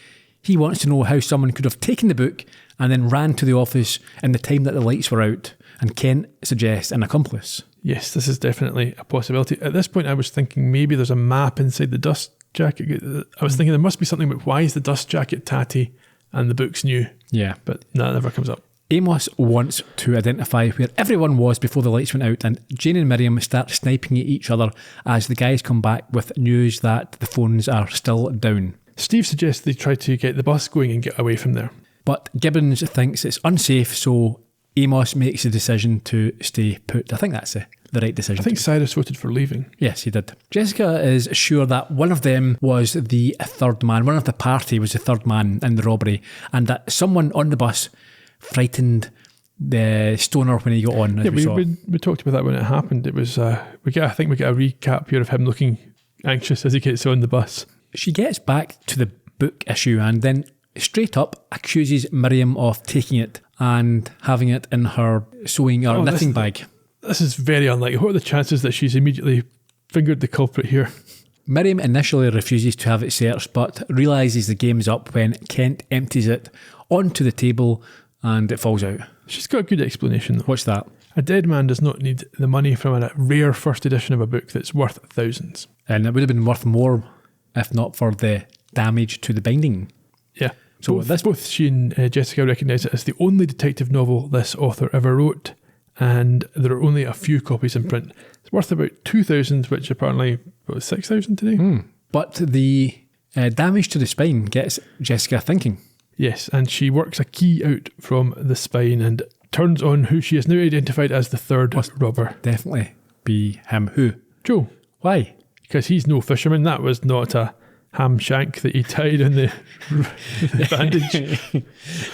[SPEAKER 3] He wants to know how someone could have taken the book and then ran to the office in the time that the lights were out, and Kent suggests an accomplice.
[SPEAKER 4] Yes, this is definitely a possibility. At this point, I was thinking maybe there's a map inside the dust jacket. I was thinking there must be something about why is the dust jacket tatty and the book's new.
[SPEAKER 3] Yeah.
[SPEAKER 4] But that never comes up.
[SPEAKER 3] Amos wants to identify where everyone was before the lights went out, and Jane and Miriam start sniping at each other as the guys come back with news that the phones are still down.
[SPEAKER 4] Steve suggests they try to get the bus going and get away from there.
[SPEAKER 3] But Gibbons thinks it's unsafe, so Amos makes the decision to stay put. I think that's the right decision.
[SPEAKER 4] I think Cyrus voted for leaving.
[SPEAKER 3] Yes, he did. Jessica is sure that one of them was the third man. One of the party was the third man in the robbery, and that someone on the bus frightened the stoner when he got on.
[SPEAKER 4] Yeah, we talked about that when it happened. It was I think we get a recap here of him looking anxious as he gets on the bus.
[SPEAKER 3] She gets back to the book issue and then straight up accuses Miriam of taking it and having it in her sewing or knitting bag.
[SPEAKER 4] This is very unlikely. What are the chances that she's immediately fingered the culprit here?
[SPEAKER 3] Miriam initially refuses to have it searched, but realises the game's up when Kent empties it onto the table and it falls out.
[SPEAKER 4] She's got a good explanation though.
[SPEAKER 3] What's that?
[SPEAKER 4] A dead man does not need the money from a rare first edition of a book that's worth thousands.
[SPEAKER 3] And it would have been worth more if not for the damage to the binding.
[SPEAKER 4] Yeah.
[SPEAKER 3] So
[SPEAKER 4] both she and Jessica recognise it as the only detective novel this author ever wrote, and there are only a few copies in print. It's worth about 2,000, which apparently was 6,000 today.
[SPEAKER 3] But the damage to the spine gets Jessica thinking.
[SPEAKER 4] Yes, and she works a key out from the spine and turns on who she has now identified as the third robber.
[SPEAKER 3] Definitely be him. Who?
[SPEAKER 4] Joe.
[SPEAKER 3] Why?
[SPEAKER 4] Because he's no fisherman. That was not a ham shank that he tied on the bandage.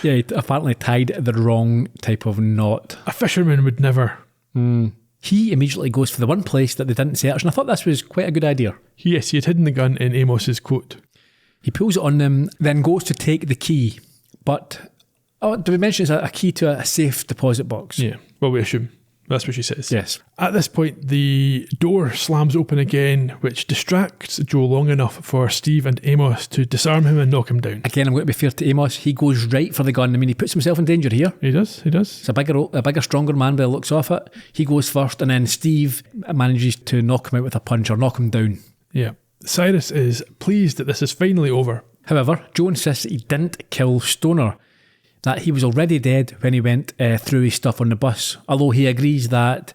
[SPEAKER 3] Yeah, he apparently tied the wrong type of knot.
[SPEAKER 4] A fisherman would never.
[SPEAKER 3] He immediately goes for the one place that they didn't search, and I thought this was quite a good idea.
[SPEAKER 4] Yes, he had hidden the gun in Amos's coat.
[SPEAKER 3] He pulls it on them, then goes to take the key. But, do we mention it's a key to a safe deposit box?
[SPEAKER 4] Yeah, well, we assume. That's what she says.
[SPEAKER 3] Yes.
[SPEAKER 4] At this point, the door slams open again, which distracts Joe long enough for Steve and Amos to disarm him and knock him down.
[SPEAKER 3] Again, I'm going to be fair to Amos. He goes right for the gun. I mean, he puts himself in danger here.
[SPEAKER 4] He does.
[SPEAKER 3] It's a bigger, stronger man by the looks of it. He goes first, and then Steve manages to knock him out with a punch or knock him down.
[SPEAKER 4] Yeah. Cyrus is pleased that this is finally over.
[SPEAKER 3] However, Joe insists that he didn't kill Stoner, that he was already dead when he went through his stuff on the bus, although he agrees that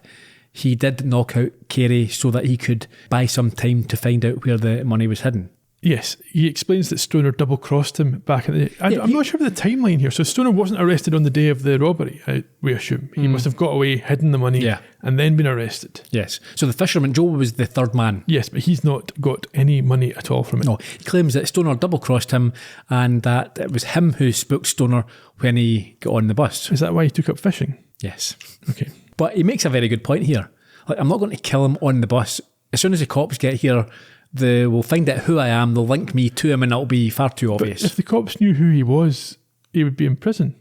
[SPEAKER 3] he did knock out Carey so that he could buy some time to find out where the money was hidden.
[SPEAKER 4] Yes, he explains that Stoner double-crossed him back in the day. I'm not sure of the timeline here. So Stoner wasn't arrested on the day of the robbery, we assume. He must have got away, hidden the money, and then been arrested.
[SPEAKER 3] Yes. So the fisherman, Joe, was the third man.
[SPEAKER 4] Yes, but he's not got any money at all from it.
[SPEAKER 3] No, he claims that Stoner double-crossed him and that it was him who spooked Stoner when he got on the bus.
[SPEAKER 4] Is that why he took up fishing?
[SPEAKER 3] Yes.
[SPEAKER 4] Okay.
[SPEAKER 3] But he makes a very good point here. Like, I'm not going to kill him on the bus. As soon as the cops get here, they will find out who I am, they'll link me to him, and it'll be far too obvious.
[SPEAKER 4] But if the cops knew who he was, he would be in prison.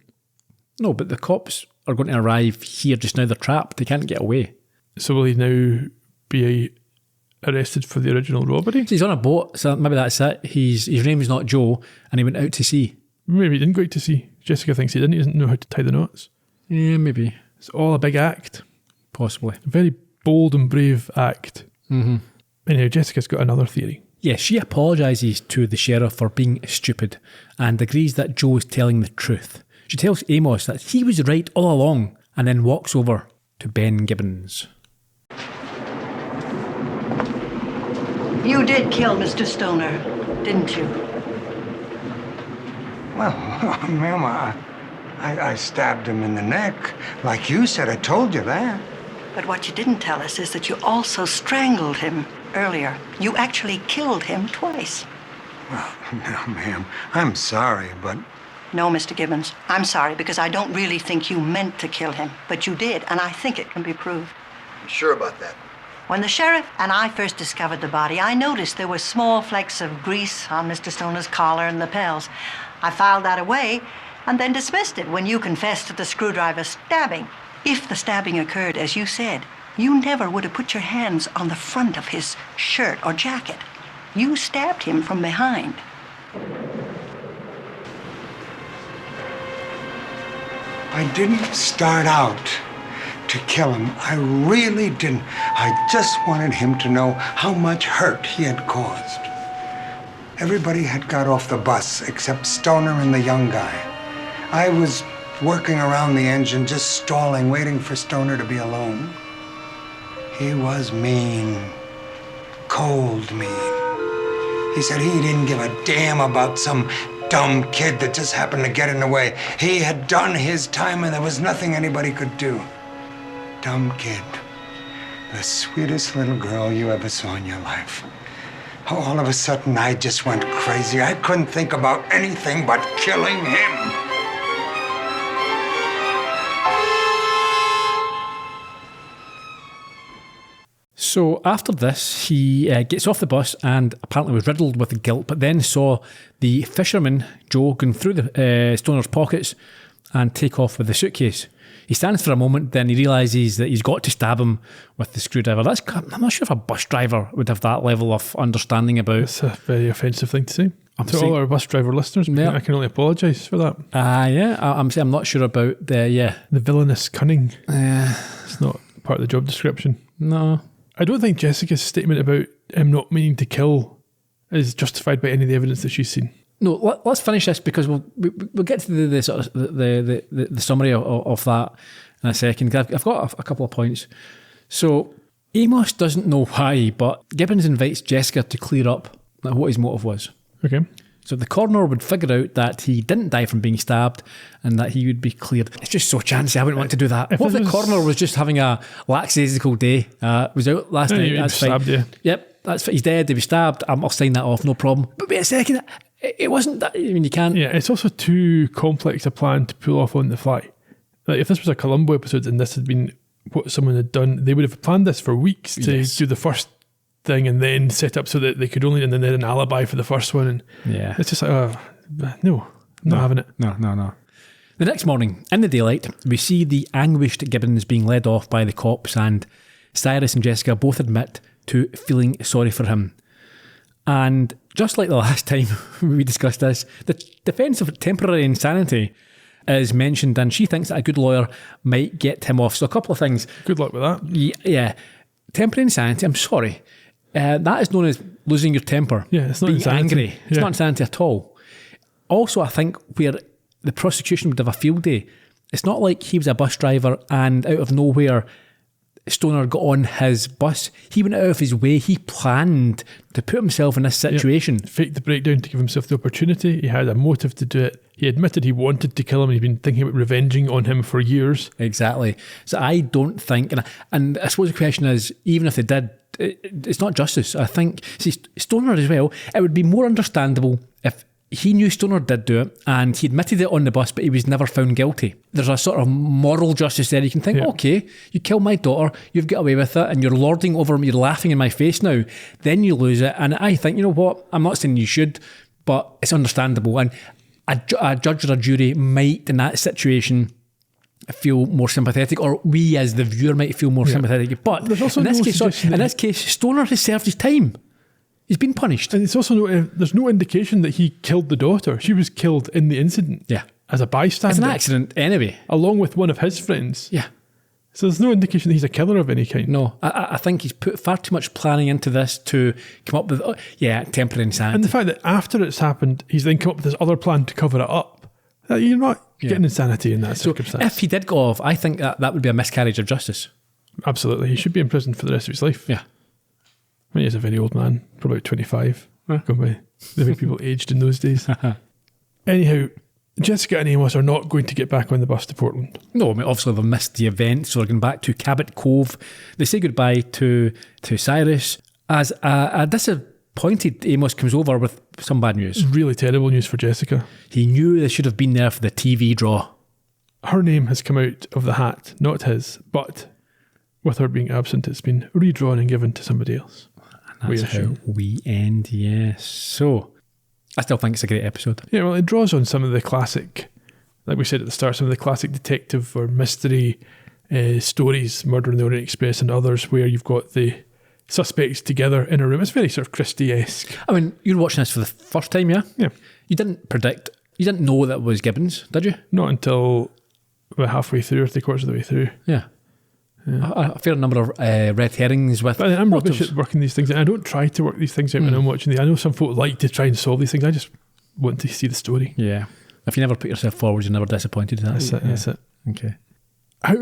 [SPEAKER 3] No, but the cops are going to arrive here just now. They're trapped. They can't get away.
[SPEAKER 4] So will he now be arrested for the original robbery?
[SPEAKER 3] So he's on a boat, so maybe that's it. His name's not Joe, and he went out to sea.
[SPEAKER 4] Maybe he didn't go out to sea. Jessica thinks he didn't. He doesn't know how to tie the knots.
[SPEAKER 3] Yeah, maybe.
[SPEAKER 4] It's all a big act.
[SPEAKER 3] Possibly.
[SPEAKER 4] A very bold and brave act.
[SPEAKER 3] Mm-hmm.
[SPEAKER 4] Anyhow, Jessica's got another theory.
[SPEAKER 3] Yeah, she apologises to the sheriff for being stupid and agrees that Joe is telling the truth. She tells Amos that he was right all along and then walks over to Ben Gibbons.
[SPEAKER 2] You did kill Mr. Stoner, didn't you?
[SPEAKER 9] Well, ma'am, I stabbed him in the neck. Like you said, I told you that.
[SPEAKER 2] But what you didn't tell us is that you also strangled him earlier. You actually killed him twice.
[SPEAKER 9] Well, now, ma'am, I'm sorry, but...
[SPEAKER 2] No, Mr. Gibbons, I'm sorry because I don't really think you meant to kill him. But you did, and I think it can be proved.
[SPEAKER 8] You sure about that?
[SPEAKER 2] When the sheriff and I first discovered the body, I noticed there were small flecks of grease on Mr. Stoner's collar and lapels. I filed that away and then dismissed it when you confessed to the screwdriver stabbing. If the stabbing occurred, as you said, you never would have put your hands on the front of his shirt or jacket. You stabbed him from behind.
[SPEAKER 9] I didn't start out to kill him. I really didn't. I just wanted him to know how much hurt he had caused. Everybody had got off the bus except Stoner and the young guy. I was working around the engine, just stalling, waiting for Stoner to be alone. He was mean, cold mean. He said he didn't give a damn about some dumb kid that just happened to get in the way. He had done his time and there was nothing anybody could do. Dumb kid. The sweetest little girl you ever saw in your life. All of a sudden, I just went crazy. I couldn't think about anything but killing him.
[SPEAKER 3] So after this, he gets off the bus and apparently was riddled with guilt, but then saw the fisherman, Joe, going through the Stoner's pockets and take off with the suitcase. He stands for a moment, then he realises that he's got to stab him with the screwdriver. I'm not sure if a bus driver would have that level of understanding about...
[SPEAKER 4] It's a very offensive thing to say. All our bus driver listeners, I can only apologise for that.
[SPEAKER 3] I'm not sure about the
[SPEAKER 4] villainous cunning. It's not part of the job description.
[SPEAKER 3] No.
[SPEAKER 4] I don't think Jessica's statement about him not meaning to kill is justified by any of the evidence that she's seen.
[SPEAKER 3] No, let's finish this because we'll get to the sort of the summary of that in a second. I've got a couple of points. So Amos doesn't know why, but Gibbons invites Jessica to clear up what his motive was.
[SPEAKER 4] Okay.
[SPEAKER 3] So the coroner would figure out that he didn't die from being stabbed and that he would be cleared. It's just so chancy. I wouldn't want to do that. What if the coroner was just having a lackadaisical day? Was out last night. That's fine.
[SPEAKER 4] Stabbed, yeah.
[SPEAKER 3] Yep, that's he's dead. He was stabbed. I'll sign that off. No problem. But wait a second. It wasn't that. I mean, you can't.
[SPEAKER 4] Yeah, it's also too complex a plan to pull off on the fly. Like if this was a Columbo episode and this had been what someone had done, they would have planned this for weeks to do the first thing and then set up so that they could only, and then they had an alibi for the first one. And
[SPEAKER 3] Yeah.
[SPEAKER 4] it's just like, no, not having it.
[SPEAKER 3] No. The next morning, in the daylight, we see the anguished Gibbons being led off by the cops, and Cyrus and Jessica both admit to feeling sorry for him. And just like the last time we discussed this, the defence of temporary insanity is mentioned, and she thinks that a good lawyer might get him off. So a couple of things.
[SPEAKER 4] Good luck with that.
[SPEAKER 3] Yeah. Temporary insanity, I'm sorry. That is known as losing your temper.
[SPEAKER 4] Yeah, it's not
[SPEAKER 3] being
[SPEAKER 4] insanity.
[SPEAKER 3] angry. It's
[SPEAKER 4] Yeah.
[SPEAKER 3] not insanity at all. Also, I think where the prosecution would have a field day, it's not like he was a bus driver and out of nowhere Stoner got on his bus. He went out of his way. He planned to put himself in this situation.
[SPEAKER 4] Faked the breakdown to give himself the opportunity. He had a motive to do it. He admitted he wanted to kill him. He'd been thinking about revenging on him for years.
[SPEAKER 3] Exactly. So I don't think, and I suppose the question is, even if they did, it's not justice. I think, see, Stoner as well, it would be more understandable if he knew Stoner did do it and he admitted it on the bus, but he was never found guilty. There's a sort of moral justice there. You can think, okay, you killed my daughter, you've got away with it, and you're lording over me, you're laughing in my face now. Then you lose it. And I think, you know what, I'm not saying you should, but it's understandable. And a judge or a jury might, in that situation, feel more sympathetic, or we as the viewer might feel more sympathetic. But
[SPEAKER 4] there's also
[SPEAKER 3] in this
[SPEAKER 4] no
[SPEAKER 3] case,
[SPEAKER 4] suggestion
[SPEAKER 3] in
[SPEAKER 4] that
[SPEAKER 3] this case, Stoner has served his time. He's been punished.
[SPEAKER 4] And it's also there's no indication that he killed the daughter. She was killed in the incident.
[SPEAKER 3] Yeah.
[SPEAKER 4] As a bystander.
[SPEAKER 3] It's an accident anyway.
[SPEAKER 4] Along with one of his friends.
[SPEAKER 3] Yeah.
[SPEAKER 4] So there's no indication that he's a killer of any kind.
[SPEAKER 3] No, I think he's put far too much planning into this to come up with, temporary insanity.
[SPEAKER 4] And the fact that after it's happened, he's then come up with this other plan to cover it up. You're not getting insanity in that circumstance.
[SPEAKER 3] If he did go off, I think that would be a miscarriage of justice.
[SPEAKER 4] Absolutely. He should be in prison for the rest of his life.
[SPEAKER 3] Yeah.
[SPEAKER 4] I mean, he's a very old man, probably about 25. Going by the way people aged in those days. Anyhow, Jessica and Amos are not going to get back on the bus to Portland.
[SPEAKER 3] No, I mean, obviously they've missed the event, so they're going back to Cabot Cove. They say goodbye to Cyrus as a disappointed Amos comes over with some bad news.
[SPEAKER 4] Really terrible news for Jessica.
[SPEAKER 3] He knew they should have been there for the TV draw.
[SPEAKER 4] Her name has come out of the hat, not his, but with her being absent, it's been redrawn and given to somebody else.
[SPEAKER 3] And that's how we end, yes. So, I still think it's a great episode.
[SPEAKER 4] Yeah, well, it draws on some of the classic, like we said at the start, some of the classic detective or mystery stories, Murder on the Orient Express and others, where you've got the suspects together in a room. It's very sort of Christie-esque.
[SPEAKER 3] I mean, you're watching this for the first time, yeah?
[SPEAKER 4] Yeah.
[SPEAKER 3] You didn't know that it was Gibbons, did you?
[SPEAKER 4] Not until about halfway through or 3/4 of the way through.
[SPEAKER 3] Yeah. A fair number of red herrings with.
[SPEAKER 4] But I'm rubbish at working these things. And I don't try to work these things out when I'm watching these. I know some folk like to try and solve these things. I just want to see the story.
[SPEAKER 3] Yeah. If you never put yourself forward, you're never disappointed.
[SPEAKER 4] That's it.
[SPEAKER 3] Okay.
[SPEAKER 4] How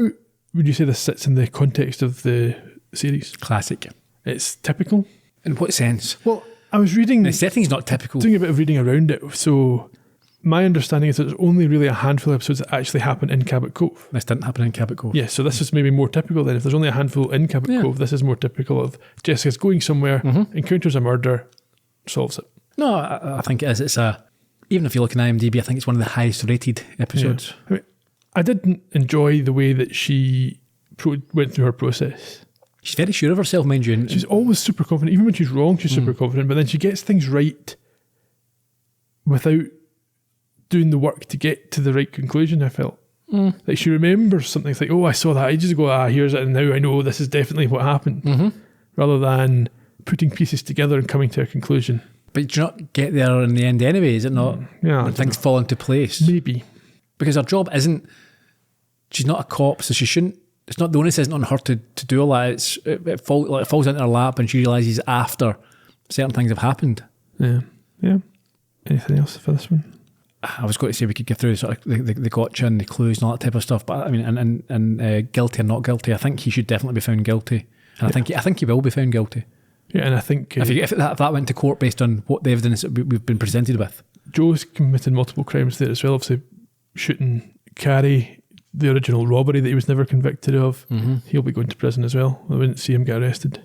[SPEAKER 4] would you say this sits in the context of the series?
[SPEAKER 3] Classic.
[SPEAKER 4] It's typical.
[SPEAKER 3] In what sense?
[SPEAKER 4] Well, I was reading.
[SPEAKER 3] The setting's not typical.
[SPEAKER 4] Doing a bit of reading around it. So my understanding is that there's only really a handful of episodes that actually happen in Cabot Cove.
[SPEAKER 3] This didn't happen in Cabot Cove.
[SPEAKER 4] Yeah, so this is maybe more typical then. If there's only a handful in Cabot Cove, this is more typical of Jessica's going somewhere, encounters a murder, solves it.
[SPEAKER 3] No, I think it is. It's even if you look in IMDb, I think it's one of the highest rated episodes.
[SPEAKER 4] Yeah. I didn't enjoy the way that she went through her process.
[SPEAKER 3] She's very sure of herself, mind you.
[SPEAKER 4] She's always super confident. Even when she's wrong, she's super confident. But then she gets things right without doing the work to get to the right conclusion, I felt. Like she remembers something. It's like, oh, I saw that ages ago. Here's it. And now I know this is definitely what happened. Rather than putting pieces together and coming to a conclusion.
[SPEAKER 3] But do you not get there in the end anyway? Is it not?
[SPEAKER 4] Yeah.
[SPEAKER 3] When things fall into place?
[SPEAKER 4] Maybe.
[SPEAKER 3] Because her job isn't... She's not a cop, so she shouldn't... It's not the onus isn't on her to do all that. It falls into her lap and she realises after certain things have happened.
[SPEAKER 4] Yeah. Anything else for this one?
[SPEAKER 3] I was going to say we could get through sort of the gotcha and the clues and all that type of stuff, but I mean, and guilty or not guilty, I think he should definitely be found guilty, and I think he will be found guilty.
[SPEAKER 4] Yeah, and I think
[SPEAKER 3] if that went to court based on what the evidence that we've been presented with.
[SPEAKER 4] Joe's committed multiple crimes there as well. Obviously, shooting Carrie, the original robbery that he was never convicted of. He'll be going to prison as well. I wouldn't see him get arrested.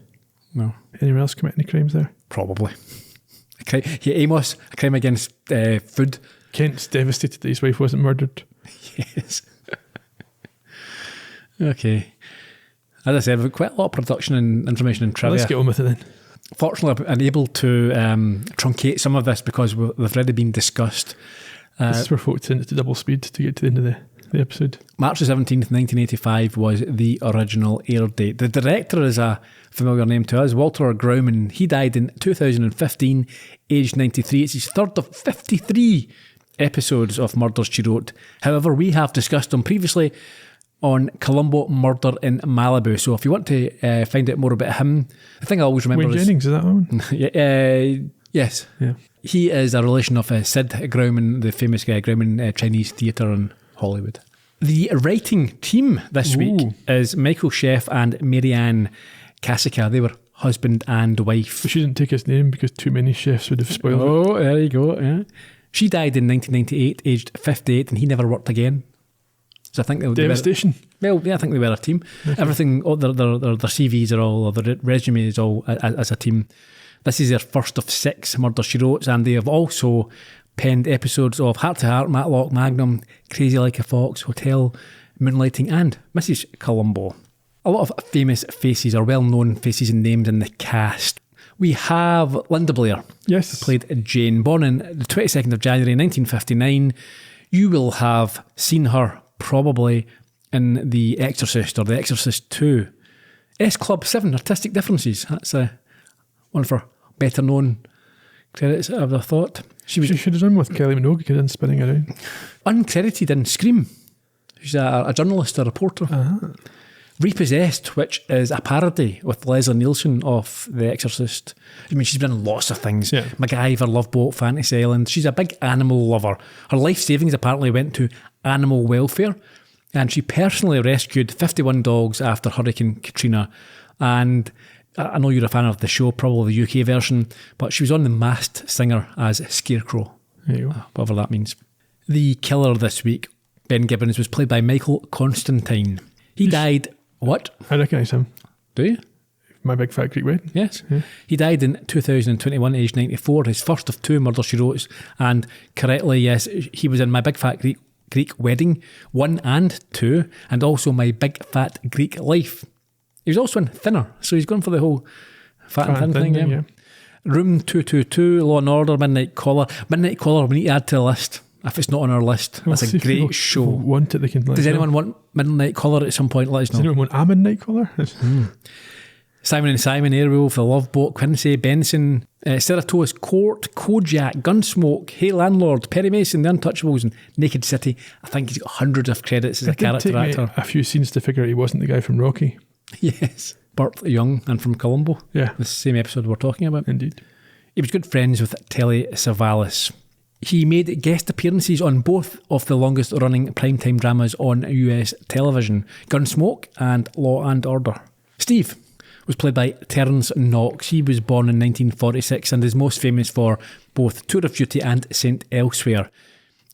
[SPEAKER 3] No.
[SPEAKER 4] Anyone else commit any crimes there?
[SPEAKER 3] Probably. Amos, a crime against food.
[SPEAKER 4] Kent's devastated that his wife wasn't murdered.
[SPEAKER 3] Yes. Okay. As I said, we've got quite a lot of production and information and trivia.
[SPEAKER 4] Let's get on with it then.
[SPEAKER 3] Fortunately, I've been able to truncate some of this because they've already been discussed.
[SPEAKER 4] This is where folks send it to double speed to get to the end of the episode.
[SPEAKER 3] March the 17th, 1985 was the original air date. The director is a familiar name to us, Walter Grauman. He died in 2015, aged 93. It's his third of 53 episodes of Murders, She Wrote. However, we have discussed them previously on Columbo Murder in Malibu. So if you want to find out more about him, the thing I always remember
[SPEAKER 4] Wayne Jennings, is that one?
[SPEAKER 3] Yes.
[SPEAKER 4] Yeah.
[SPEAKER 3] He is a relation of Sid Grauman, the famous guy, Grauman Chinese theatre in Hollywood. The writing team this week is Michael Sheff and Marianne Cassica. They were husband and wife.
[SPEAKER 4] But she didn't take his name because too many chefs would have spoiled it.
[SPEAKER 3] Oh, there you go. Yeah. She died in 1998, aged 58, and he never worked again. So I think they
[SPEAKER 4] Devastation.
[SPEAKER 3] Well, yeah, I think they were a team. Okay. Everything, their CVs are all, or their resume is all as a team. This is their first of 6 Murder, She Wrote, and they have also penned episodes of Heart to Heart, Matlock, Magnum, Crazy Like a Fox, Hotel, Moonlighting, and Mrs. Columbo. A lot of famous faces, or well-known faces and names in the cast. We have Linda Blair.
[SPEAKER 4] Yes.
[SPEAKER 3] Who played Jane. Born on the 22nd of January 1959. You will have seen her probably in The Exorcist or The Exorcist 2. S Club 7, Artistic Differences. That's one of her better known credits, I would have thought.
[SPEAKER 4] She should have done with Kelly Minogue, and spinning around.
[SPEAKER 3] Uncredited in Scream. She's a journalist, a reporter.
[SPEAKER 4] Uh-huh.
[SPEAKER 3] Repossessed, which is a parody with Leslie Nielsen of The Exorcist. I mean, she's been in lots of things.
[SPEAKER 4] Yeah.
[SPEAKER 3] MacGyver, Love Boat, Fantasy Island. She's a big animal lover. Her life savings apparently went to animal welfare, and she personally rescued 51 dogs after Hurricane Katrina. And I know you're a fan of the show, probably the UK version, but she was on The Masked Singer as Scarecrow.
[SPEAKER 4] There you go.
[SPEAKER 3] Whatever that means. The killer this week, Ben Gibbons, was played by Michael Constantine. He died... What?
[SPEAKER 4] I recognise him.
[SPEAKER 3] Do you?
[SPEAKER 4] My Big Fat Greek Wedding.
[SPEAKER 3] Yes. Yeah. He died in 2021, aged 94, his first of 2 Murder, She Wrote. And correctly, yes, he was in My Big Fat Greek Wedding 1 and 2, and also My Big Fat Greek Life. He was also in Thinner, so he's gone for the whole fat and thin thing. Yeah. Room 222, Law and Order, Midnight Caller. Midnight Caller, we need to add to the list. If it's not on our list, that's a great show.
[SPEAKER 4] Want it, they can
[SPEAKER 3] Does anyone want Midnight Caller at some point? Let us know.
[SPEAKER 4] Does anyone want a Midnight Caller?
[SPEAKER 3] Simon and Simon, Airwolf, The Love Boat, Quincy, Benson, Cerato's Court, Kojak, Gunsmoke, Hey Landlord, Perry Mason, The Untouchables, and Naked City. I think he's got hundreds of credits as a character actor.
[SPEAKER 4] A few scenes to figure out he wasn't the guy from Rocky.
[SPEAKER 3] Yes. Burt Young and from Columbo.
[SPEAKER 4] Yeah.
[SPEAKER 3] The same episode we're talking about.
[SPEAKER 4] Indeed.
[SPEAKER 3] He was good friends with Telly Savalas. He made guest appearances on both of the longest running primetime dramas on US television, Gunsmoke and Law and Order. Steve was played by Terence Knox. He was born in 1946 and is most famous for both Tour of Duty and St. Elsewhere.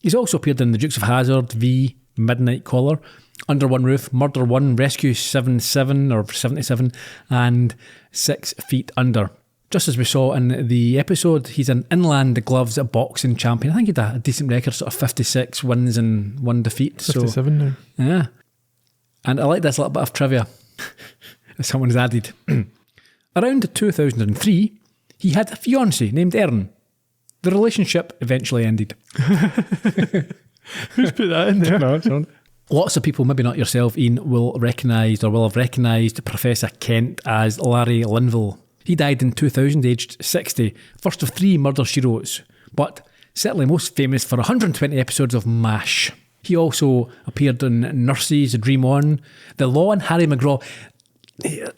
[SPEAKER 3] He's also appeared in The Dukes of Hazzard, V, Midnight Caller, Under One Roof, Murder 1, Rescue 77 or 77, and 6 Feet Under. Just as we saw in the episode, he's an Inland Gloves boxing champion. I think he had a decent record, sort of 56 wins and 1 defeat.
[SPEAKER 4] 57 now.
[SPEAKER 3] Yeah. And I like this little bit of trivia someone's added. Around 2003, he had a fiancée named Erin. The relationship eventually ended.
[SPEAKER 4] Who's put that in there?
[SPEAKER 3] No, it's not. Lots of people, maybe not yourself, Ian, will have recognised Professor Kent as Larry Linville. He died in 2000, aged 60, first of 3 Murder, She Wrote, but certainly most famous for 120 episodes of MASH. He also appeared in Nurses, Dream On, The Law, and Harry McGraw.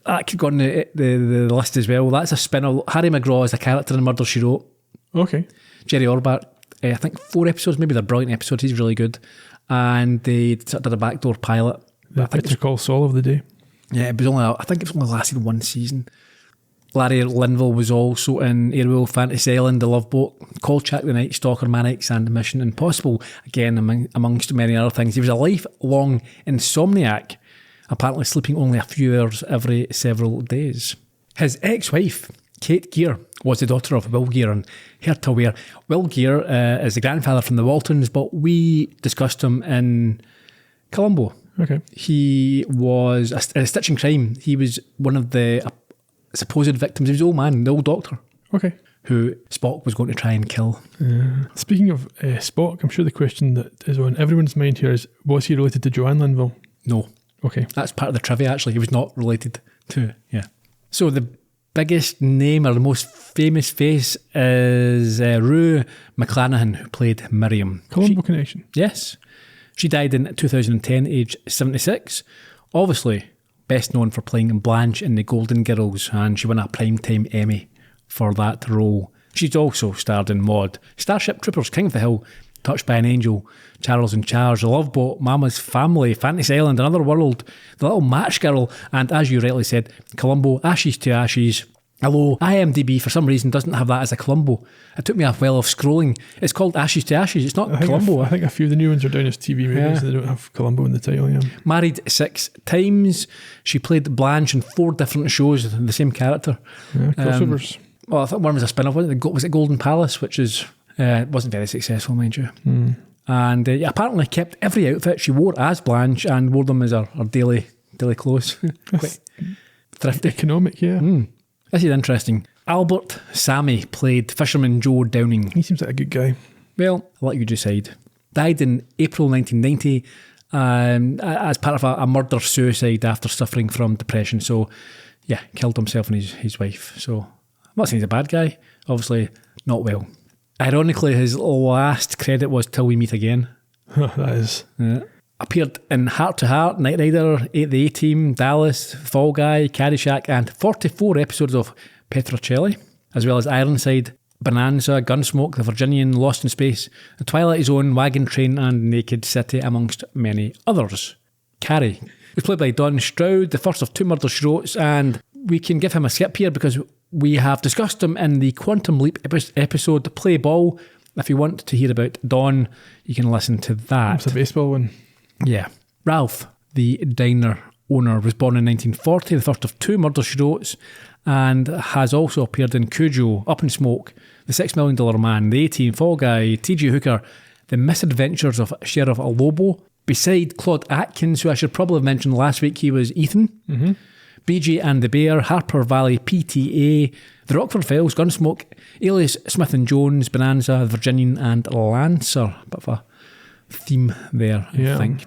[SPEAKER 3] That could go on the list as well. That's a spin-off. Harry McGraw is a character in Murder, She Wrote.
[SPEAKER 4] Okay.
[SPEAKER 3] Jerry Orbach, I think 4 episodes, maybe they're brilliant episodes. He's really good. And they sort of did a backdoor pilot.
[SPEAKER 4] The Better Call Saul of the day.
[SPEAKER 3] Yeah, it was I think it only lasted 1 season. Larry Linville was also in Airwolf, Fantasy Island, The Love Boat, Kolchak, The Night Stalker, Mannix, and Mission Impossible, again, amongst many other things. He was a lifelong insomniac, apparently sleeping only a few hours every several days. His ex-wife, Kate Gear, was the daughter of Will Gear and Herta Ware. Will Gear is the grandfather from the Waltons, but we discussed him in Columbo.
[SPEAKER 4] Okay.
[SPEAKER 3] He was a Stitch and Crime. He was one of the supposed victims. He was the old man, the old doctor,
[SPEAKER 4] Okay.
[SPEAKER 3] who Spock was going to try and kill.
[SPEAKER 4] Speaking of Spock, I'm sure the question that is on everyone's mind here is, was he related to Joanne Linville?
[SPEAKER 3] No.
[SPEAKER 4] Okay.
[SPEAKER 3] That's part of the trivia, actually. He was not related to, So the biggest name or the most famous face is Rue McClanahan, who played Miriam.
[SPEAKER 4] Columbo connection.
[SPEAKER 3] Yes. She died in 2010, aged 76. Obviously, best known for playing Blanche in The Golden Girls, and she won a Primetime Emmy for that role. She's also starred in Maud, Starship Troopers, King of the Hill, Touched by an Angel, Charles in Charge, The Love Boat, Mama's Family, Fantasy Island, Another World, The Little Match Girl, and as you rightly said, Columbo, Ashes to Ashes. Although IMDb for some reason doesn't have that as a Columbo. It took me a while of scrolling. It's called Ashes to Ashes. It's not Columbo.
[SPEAKER 4] I think a few of the new ones are down as TV movies. They don't have Columbo in the title. Yeah.
[SPEAKER 3] Married 6 times. She played Blanche in 4 different shows, the same character.
[SPEAKER 4] Yeah, crossovers.
[SPEAKER 3] Well, I thought one was a spin-off. Was it Golden Palace, which is wasn't very successful, mind you. And apparently kept every outfit she wore as Blanche and wore them as her daily clothes. Quite thrifty.
[SPEAKER 4] Economic, yeah.
[SPEAKER 3] This is interesting. Albert Sammy played Fisherman Joe Downing.
[SPEAKER 4] He seems like a good guy.
[SPEAKER 3] Well, I'll let you decide. Died in April 1990 as part of a murder-suicide after suffering from depression. So, yeah, killed himself and his wife. So, I'm not saying he's a bad guy. Obviously, not well. Ironically, his last credit was Till We Meet Again.
[SPEAKER 4] That is.
[SPEAKER 3] Yeah. Appeared in Heart to Heart, Knight Rider, The A-Team, Dallas, Fall Guy, Caddyshack, and 44 episodes of Petrocelli, as well as Ironside, Bonanza, Gunsmoke, The Virginian, Lost in Space, The Twilight Zone, Wagon Train, and Naked City, amongst many others. Carrie was played by Don Stroud, the first of 2 murders she wrote, and we can give him a skip here because we have discussed him in the Quantum Leap episode, Play Ball. If you want to hear about Don, you can listen to that.
[SPEAKER 4] It's a baseball one.
[SPEAKER 3] Yeah. Ralph, the diner owner, was born in 1940, the first of 2 murders she wrote, and has also appeared in Cujo, Up in Smoke, The $6 Million Man, The A-Team, Fall Guy, T.J. Hooker, The Misadventures of Sheriff Lobo. Beside Claude Atkins, who I should probably have mentioned last week, he was Ethan. BJ and the Bear, Harper Valley PTA, The Rockford Files, Gunsmoke, Alias Smith and Jones, Bonanza, The Virginian, and Lancer. Bit of a theme there, I think.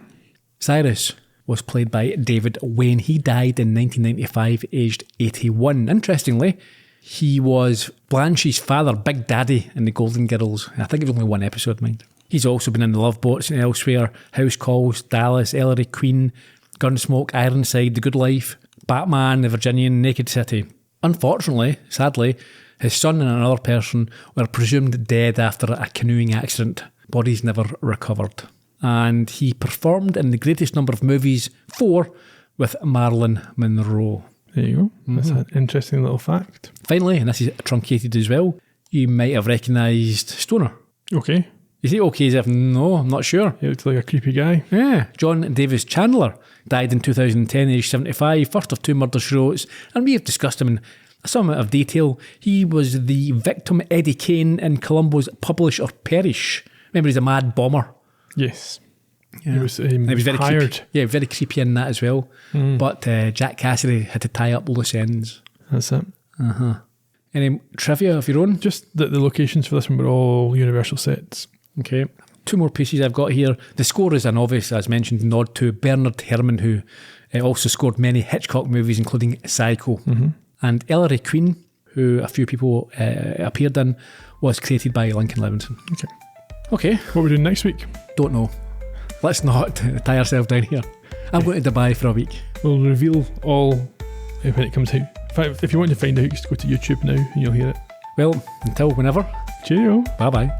[SPEAKER 3] Cyrus was played by David Wayne. He died in 1995, aged 81. Interestingly, he was Blanche's father, Big Daddy, in The Golden Girls. I think it was only 1 episode, mind. He's also been in The Love Boats and Elsewhere, House Calls, Dallas, Ellery Queen, Gunsmoke, Ironside, The Good Life, Batman, The Virginian, Naked City. Unfortunately, sadly, his son and another person were presumed dead after a canoeing accident. Bodies never recovered. And he performed in the greatest number of movies, 4, with Marilyn Monroe.
[SPEAKER 4] There you go. That's an interesting little fact.
[SPEAKER 3] Finally, and this is truncated as well, you might have recognised Stoner.
[SPEAKER 4] Okay.
[SPEAKER 3] You say okay as if, no, I'm not sure.
[SPEAKER 4] He looked like a creepy guy.
[SPEAKER 3] Yeah. John Davis Chandler died in 2010, aged 75, first of 2 murders she wrote, and we have discussed him in some amount of detail. He was the victim Eddie Kane in Columbo's Publish or Perish. Remember, he's a mad bomber.
[SPEAKER 4] Yes.
[SPEAKER 3] Yeah.
[SPEAKER 4] He was
[SPEAKER 3] very
[SPEAKER 4] hired.
[SPEAKER 3] Creepy. Yeah, very creepy in that as well. But Jack Cassidy had to tie up loose ends.
[SPEAKER 4] That's it.
[SPEAKER 3] Any trivia of your own?
[SPEAKER 4] Just that the locations for this one were all Universal sets.
[SPEAKER 3] Okay. 2 more pieces I've got here. The score is an obvious, as mentioned, nod to Bernard Herrmann, who also scored many Hitchcock movies, including Psycho. And Ellery Queen, who a few people appeared in, was created by Lincoln Levinson. Okay.
[SPEAKER 4] What are we doing next week?
[SPEAKER 3] Don't know. Let's not tie ourselves down here. I'm going to Dubai for a week.
[SPEAKER 4] We'll reveal all when it comes out. In fact, if you want to find out, just go to YouTube now and you'll hear it.
[SPEAKER 3] Well, until whenever.
[SPEAKER 4] Cheerio.
[SPEAKER 3] Bye-bye.